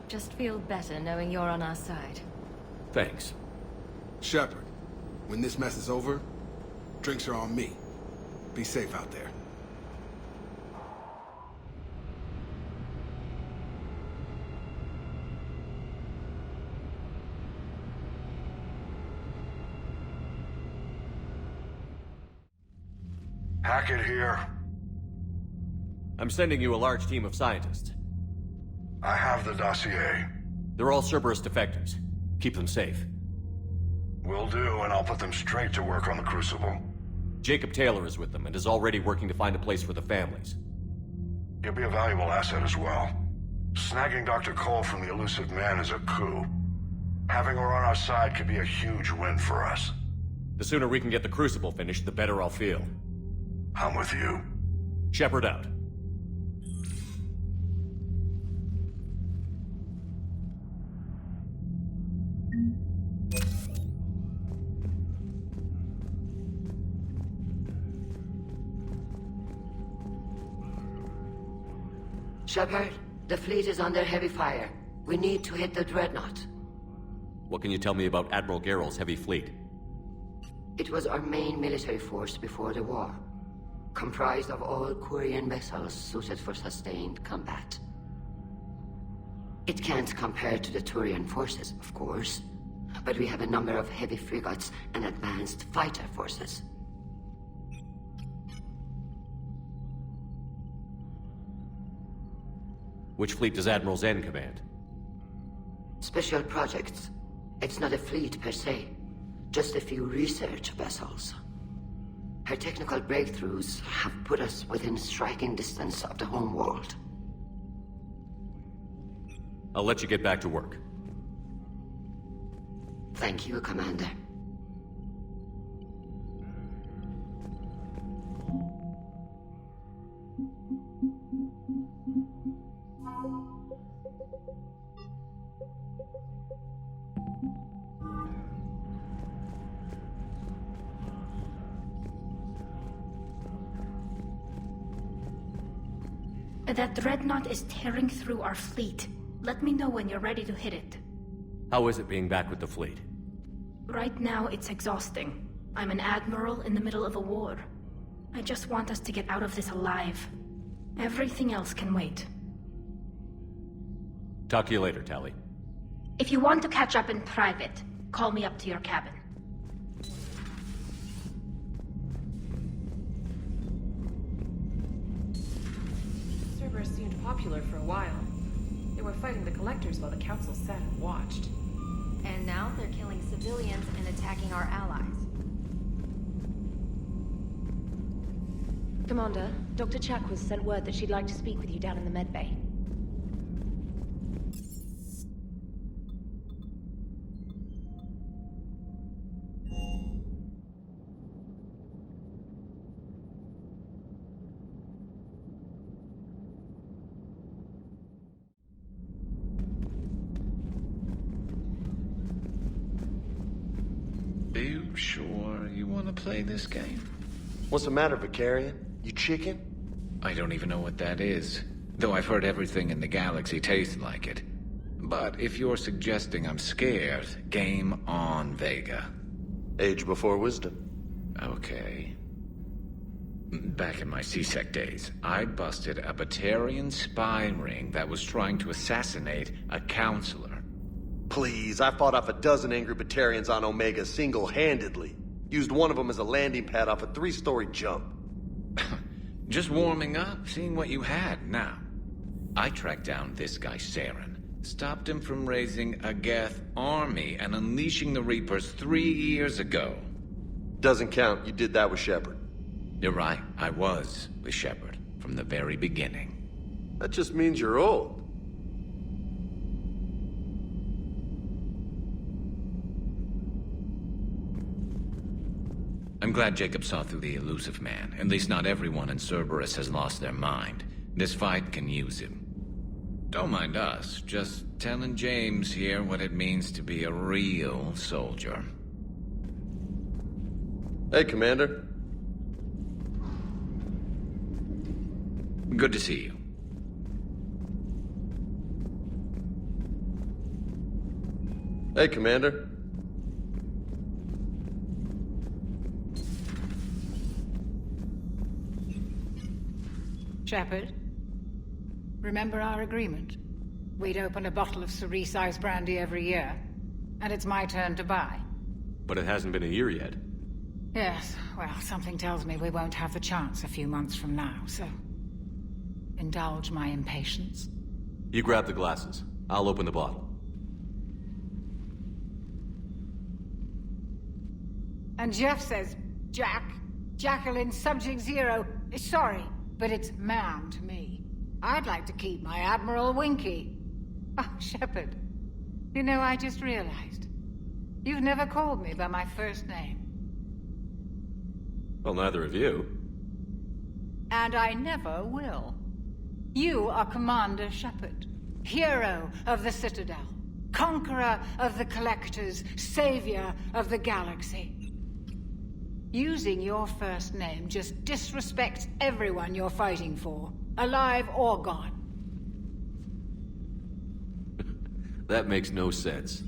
D: Just feel better knowing you're on our side.
I: Thanks.
M: Shepard, when this mess is over, drinks are on me. Be safe out there.
K: Hackett here.
I: I'm sending you a large team of scientists.
K: I have the dossier.
I: They're all Cerberus defectors. Keep them safe.
K: Will do, and I'll put them straight to work on the Crucible.
I: Jacob Taylor is with them and is already working to find a place for the families.
K: He'll be a valuable asset as well. Snagging Dr. Cole from the elusive man is a coup. Having her on our side could be a huge win for us.
I: The sooner we can get the Crucible finished, the better I'll feel.
K: I'm with you.
I: Shepard out.
W: Shepard, the fleet is under heavy fire. We need to hit the Dreadnought.
I: What can you tell me about Admiral Garrel's heavy fleet?
W: It was our main military force before the war, comprised of all Quarian vessels suited for sustained combat. It can't compare to the Turian forces, of course, but we have a number of heavy frigates and advanced fighter forces.
I: Which fleet does Admiral Zen command?
W: Special projects. It's not a fleet per se, just a few research vessels. Her technical breakthroughs have put us within striking distance of the home world.
I: I'll let you get back to work.
W: Thank you, Commander.
Z: That Dreadnought is tearing through our fleet. Let me know when you're ready to hit it.
I: How is it being back with the fleet?
Z: Right now, it's exhausting. I'm an admiral in the middle of a war. I just want us to get out of this alive. Everything else can wait.
I: Talk to you later, Tally.
Z: If you want to catch up in private, call me up to your cabin.
O: Cerberus seemed popular for a while. They were fighting the Collectors while the Council sat and watched.
B: And now they're killing civilians and attacking our allies.
P: Commander, Dr. Chakwas sent word that she'd like to speak with you down in the medbay.
Q: Are you sure you want to play this game?
H: What's the matter, Vicarian? You chicken?
Q: I don't even know what that is. Though I've heard everything in the galaxy tastes like it. But if you're suggesting I'm scared, game on, Vega.
H: Age before wisdom.
Q: Okay. Back in my CSEC days, I busted a Batarian spy ring that was trying to assassinate a counselor.
H: Please, I fought off a dozen angry Batarians on Omega single-handedly. Used one of them as a landing pad off a 3-story jump.
Q: Just warming up, seeing what you had. Now, I tracked down this guy, Saren. Stopped him from raising a Geth army and unleashing the Reapers 3 years ago.
H: Doesn't count. You did that with Shepard.
Q: You're right. I was with Shepard from the very beginning.
H: That just means you're old.
Q: I'm glad Jacob saw through the elusive man. At least not everyone in Cerberus has lost their mind. This fight can use him. Don't mind us, just telling James here what it means to be a real soldier.
H: Hey, Commander.
Q: Good to see you.
H: Hey, Commander.
R: Shepard, remember our agreement? We'd open a bottle of cerise-sized brandy every year, and it's my turn to buy.
I: But it hasn't been a year yet.
R: Yes, well, something tells me we won't have the chance a few months from now, so... indulge my impatience.
I: You grab the glasses. I'll open the bottle.
R: And Jeff says, Jacqueline, Subject Zero, sorry, but it's man to me. I'd like to keep my Admiral Winky. Oh, Shepard, you know, I just realized. You've never called me by my first name.
I: Well, neither of you.
R: And I never will. You are Commander Shepard, hero of the Citadel, conqueror of the Collectors, savior of the galaxy. Using your first name just disrespects everyone you're fighting for, alive or gone.
I: That makes no sense.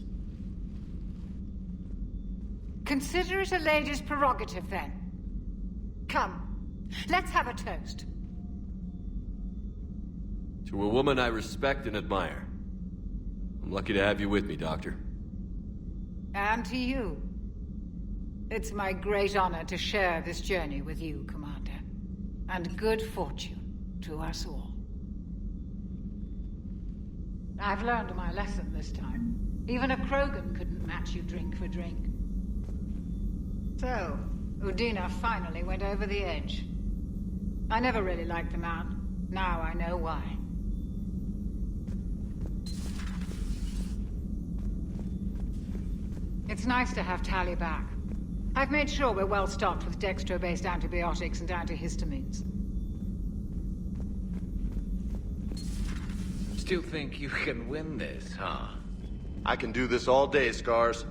R: Consider it a lady's prerogative, then. Come, let's have a toast.
I: To a woman I respect and admire. I'm lucky to have you with me, Doctor.
R: And to you. It's my great honor to share this journey with you, Commander. And good fortune to us all. I've learned my lesson this time. Even a Krogan couldn't match you drink for drink. So, Udina finally went over the edge. I never really liked the man. Now I know why. It's nice to have Tally back. I've made sure we're well stocked with dextro-based antibiotics and antihistamines.
Q: Still think you can win this, huh?
H: I can do this all day, Scars.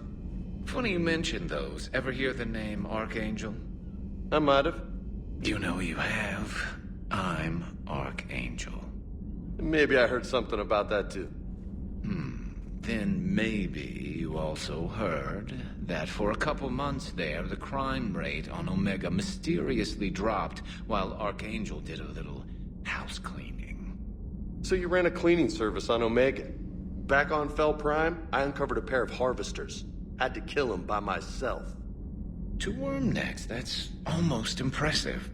Q: Funny you mentioned those. Ever hear the name Archangel?
H: I might have.
Q: You know you have. I'm Archangel.
H: Maybe I heard something about that too.
Q: Then maybe you also heard that for a couple months there, the crime rate on Omega mysteriously dropped while Archangel did a little house cleaning.
H: So you ran a cleaning service on Omega. Back on Fel Prime, I uncovered a pair of harvesters. Had to kill them by myself.
Q: 2 worm necks, that's almost impressive.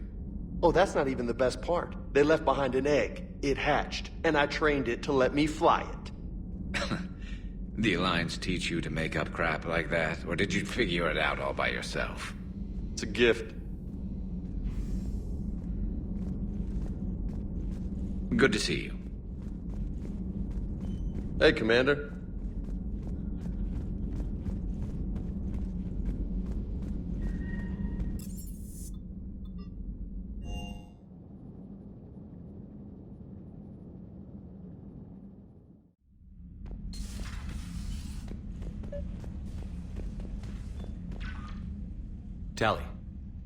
H: Oh, that's not even the best part. They left behind an egg. It hatched, and I trained it to let me fly it.
Q: The Alliance teach you to make up crap like that, or did you figure it out all by yourself?
H: It's a gift.
Q: Good to see you.
H: Hey, Commander.
I: Tally,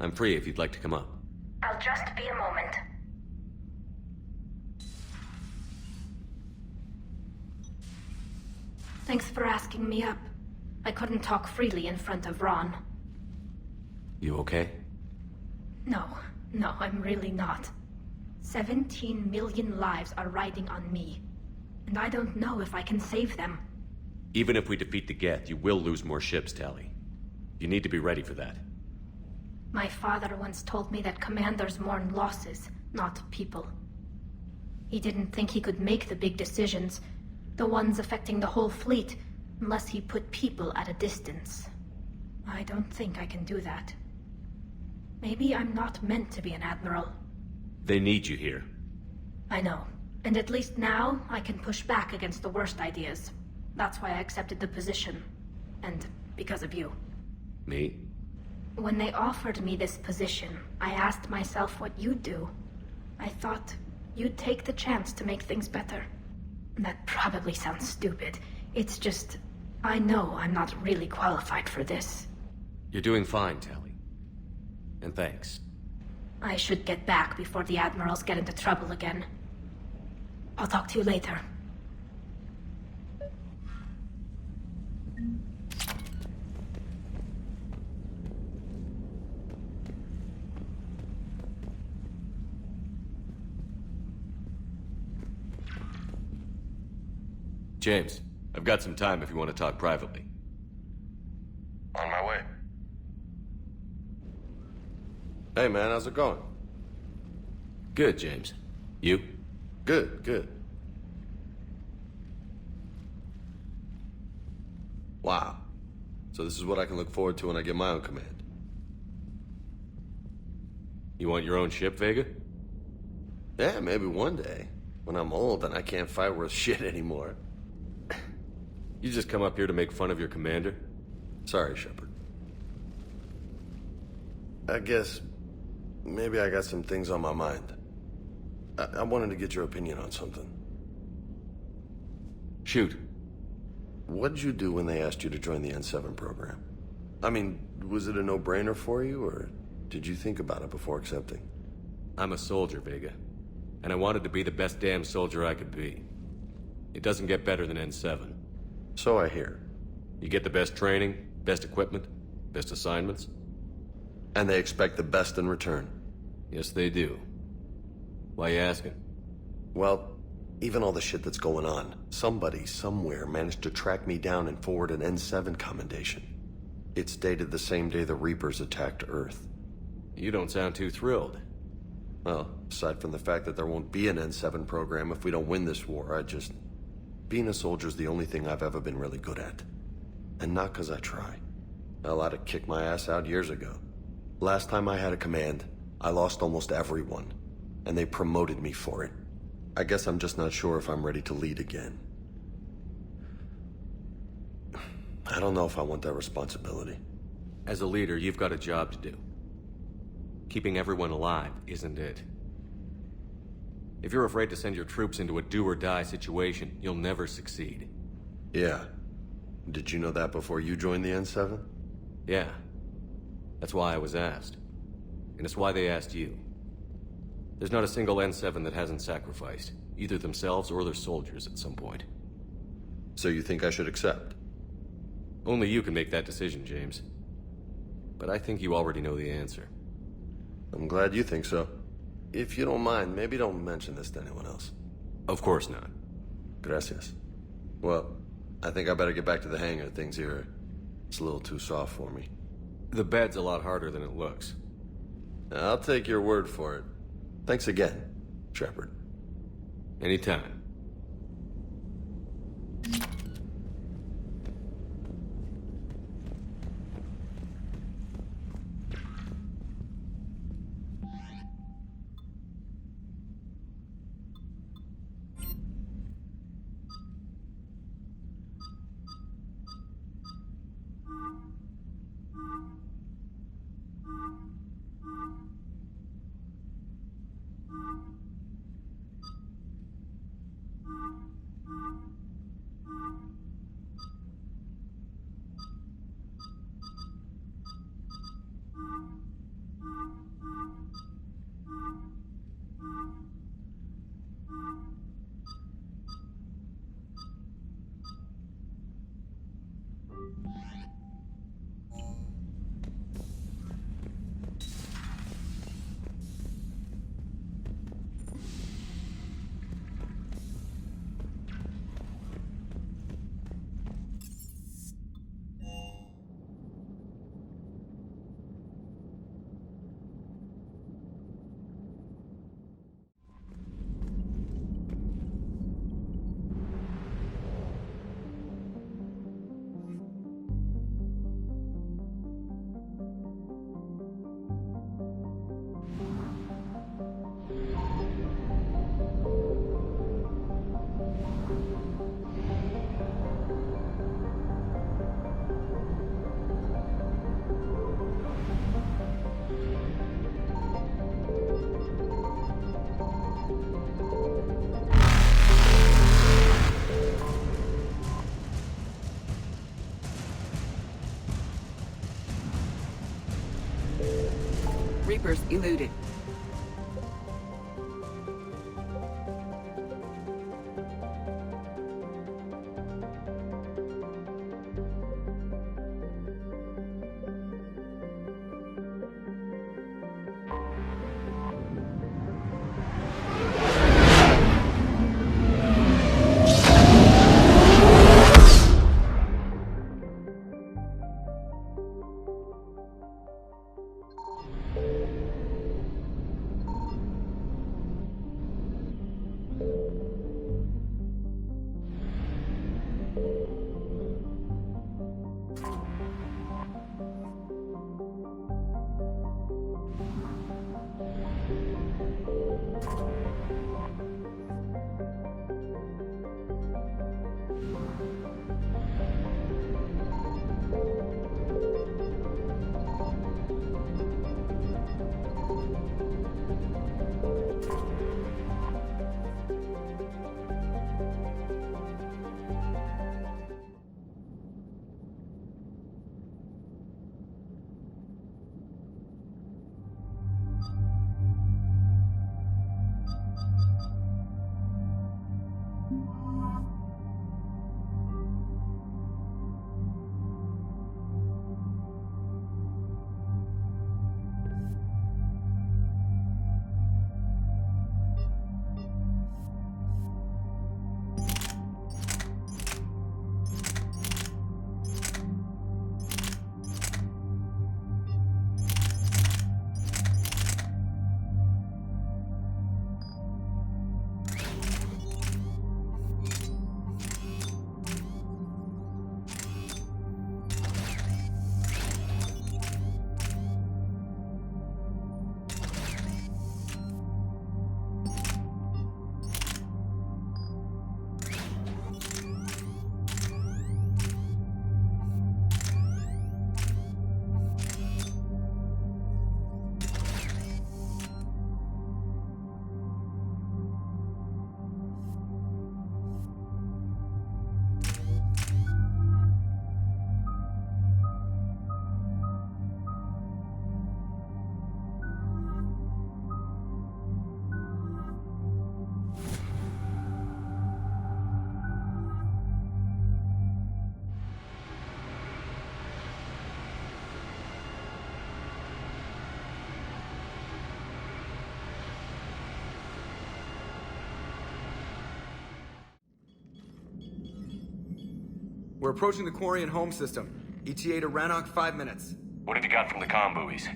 I: I'm free if you'd like to come up.
Z: I'll just be a moment. Thanks for asking me up. I couldn't talk freely in front of Ron.
I: You okay?
Z: No, I'm really not. 17 million lives are riding on me. And I don't know if I can save them.
I: Even if we defeat the Geth, you will lose more ships, Tally. You need to be ready for that.
Z: My father once told me that commanders mourn losses, not people. He didn't think he could make the big decisions, the ones affecting the whole fleet, unless he put people at a distance. I don't think I can do that. Maybe I'm not meant to be an admiral.
I: They need you here.
Z: I know. And at least now, I can push back against the worst ideas. That's why I accepted the position. And because of you.
I: Me?
Z: When they offered me this position, I asked myself what you'd do. I thought you'd take the chance to make things better. That probably sounds stupid. It's just, I know I'm not really qualified for this.
I: You're doing fine, Tally. And thanks.
Z: I should get back before the admirals get into trouble again. I'll talk to you later.
I: James, I've got some time if you want to talk privately.
K: On my way.
H: Hey man, how's it going?
I: Good, James. You?
H: Good, good. Wow. So this is what I can look forward to when I get my own command.
I: You want your own ship, Vega?
H: Yeah, maybe one day. When I'm old and I can't fight worth shit anymore.
I: You just come up here to make fun of your commander?
H: Sorry, Shepard. I guess maybe I got some things on my mind. I wanted to get your opinion on something.
I: Shoot.
H: What did you do when they asked you to join the N7 program? I mean, was it a no-brainer for you, or did you think about it before accepting?
I: I'm a soldier, Vega. And I wanted to be the best damn soldier I could be. It doesn't get better than N7.
H: So I hear.
I: You get the best training, best equipment, best assignments.
H: And they expect the best in return.
I: Yes, they do. Why you asking?
H: Well, even all the shit that's going on, somebody somewhere managed to track me down and forward an N7 commendation. It's dated the same day the Reapers attacked Earth.
I: You don't sound too thrilled.
H: Well, aside from the fact that there won't be an N7 program if we don't win this war, being a soldier's the only thing I've ever been really good at. And not because I try. Hell, I'd have kicked my ass out years ago. Last time I had a command, I lost almost everyone. And they promoted me for it. I guess I'm just not sure if I'm ready to lead again. I don't know if I want that responsibility.
I: As a leader, you've got a job to do. Keeping everyone alive isn't it. If you're afraid to send your troops into a do-or-die situation, you'll never succeed.
H: Yeah. Did you know that before you joined the N7?
I: Yeah. That's why I was asked. And it's why they asked you. There's not a single N7 that hasn't sacrificed, either themselves or their soldiers at some point.
H: So you think I should accept?
I: Only you can make that decision, James. But I think you already know the answer.
H: I'm glad you think so. If you don't mind, maybe don't mention this to anyone else.
I: Of course not.
H: Gracias. Well, I think I better get back to the hangar. Things here, it's a little too soft for me.
I: The bed's a lot harder than it looks.
H: I'll take your word for it. Thanks again, Shepard.
I: Anytime.
F: Reapers eluded. We're approaching the Quarian home system. ETA to Rannoch, 5 minutes.
J: What have you got from the comm buoys?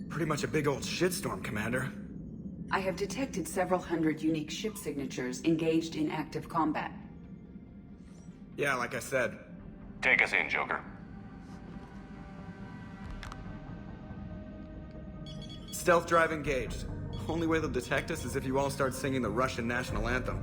F: Pretty much a big old shitstorm, Commander.
L: I have detected several hundred unique ship signatures engaged in active combat.
F: Yeah, like I said.
J: Take us in, Joker.
F: Stealth drive engaged. Only way they'll detect us is if you all start singing the Russian national anthem.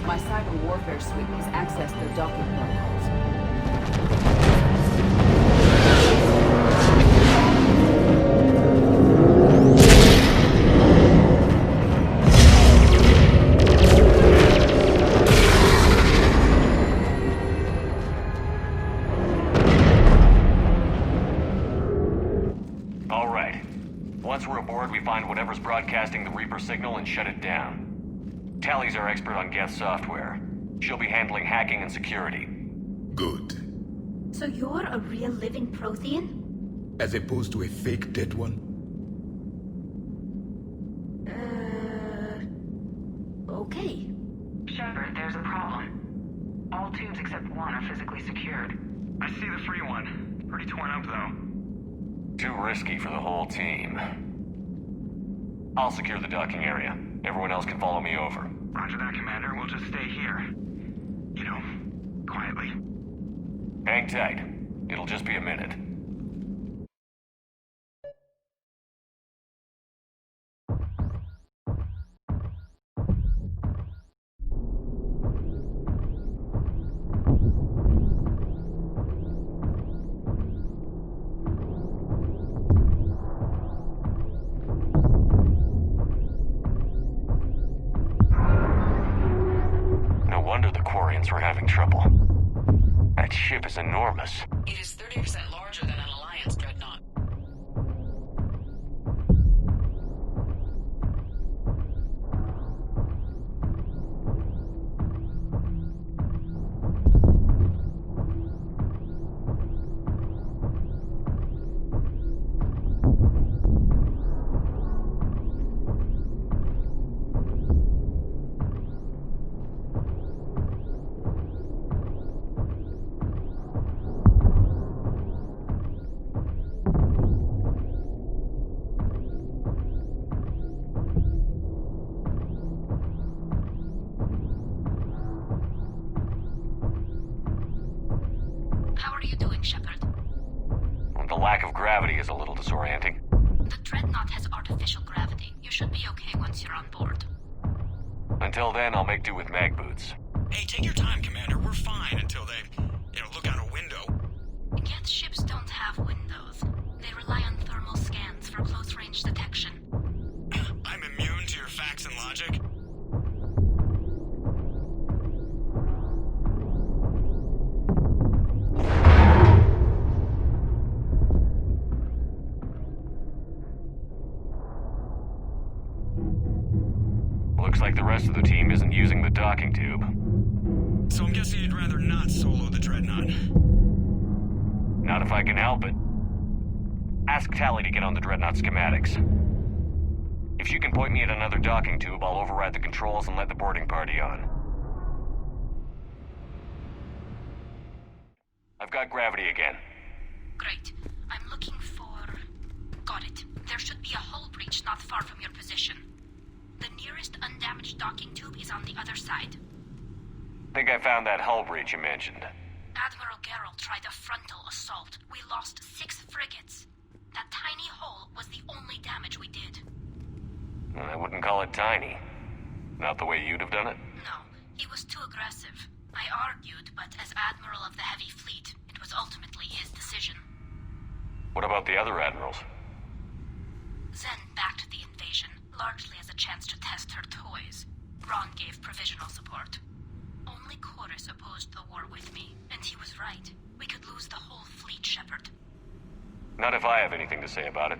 L: My cyber warfare suite has accessed their docking protocols.
J: All right. Once we're aboard, we find whatever's broadcasting the Reaper signal and shut it down. Tally's our expert on Geth software. She'll be handling hacking and security.
M: Good.
Z: So you're a real living Prothean?
M: As opposed to a fake dead one?
Z: Okay.
U: Shepard, there's a problem. All tubes except one are physically secured.
A: I see the free one. Pretty torn up, though.
J: Too risky for the whole team. I'll secure the docking area. Everyone else can follow me over.
A: Roger that, Commander. We'll just stay here. You know, quietly.
J: Hang tight. It'll just be a minute. No wonder the Quarians were having trouble. That ship is enormous.
L: It is 30% larger than an Alliance dreadnought.
Z: How are you doing, Shepard?
J: The lack of gravity is a little disorienting.
Z: The Dreadnought has artificial gravity. You should be okay once you're on board.
J: Until then, I'll make do with mag boots.
F: Hey, take your time, Commander. We're fine until they, look out a window.
Z: Geth ships don't have windows. They rely on thermal
J: Looks like the rest of the team isn't using the docking tube.
F: So I'm guessing you'd rather not solo the Dreadnought.
J: Not if I can help it. Ask Tally to get on the Dreadnought schematics. If she can point me at another docking tube, I'll override the controls and let the boarding party on. I've got gravity again.
Z: Great. I'm looking for... Got it. There should be a hull breach not far from your position. The nearest undamaged docking tube is on the other side.
J: Think I found that hull breach you mentioned.
Z: Admiral Geralt tried a frontal assault. We lost 6 frigates. That tiny hole was the only damage we did.
J: I wouldn't call it tiny. Not the way you'd have done it?
Z: No, he was too aggressive. I argued, but as Admiral of the Heavy Fleet, it was ultimately his decision.
J: What about the other admirals?
Z: Zen backed the invasion, largely as a chance to test her toys. Ron gave provisional support. Only Chorus opposed the war with me, and he was right. We could lose the whole fleet, Shepard.
J: Not if I have anything to say about it.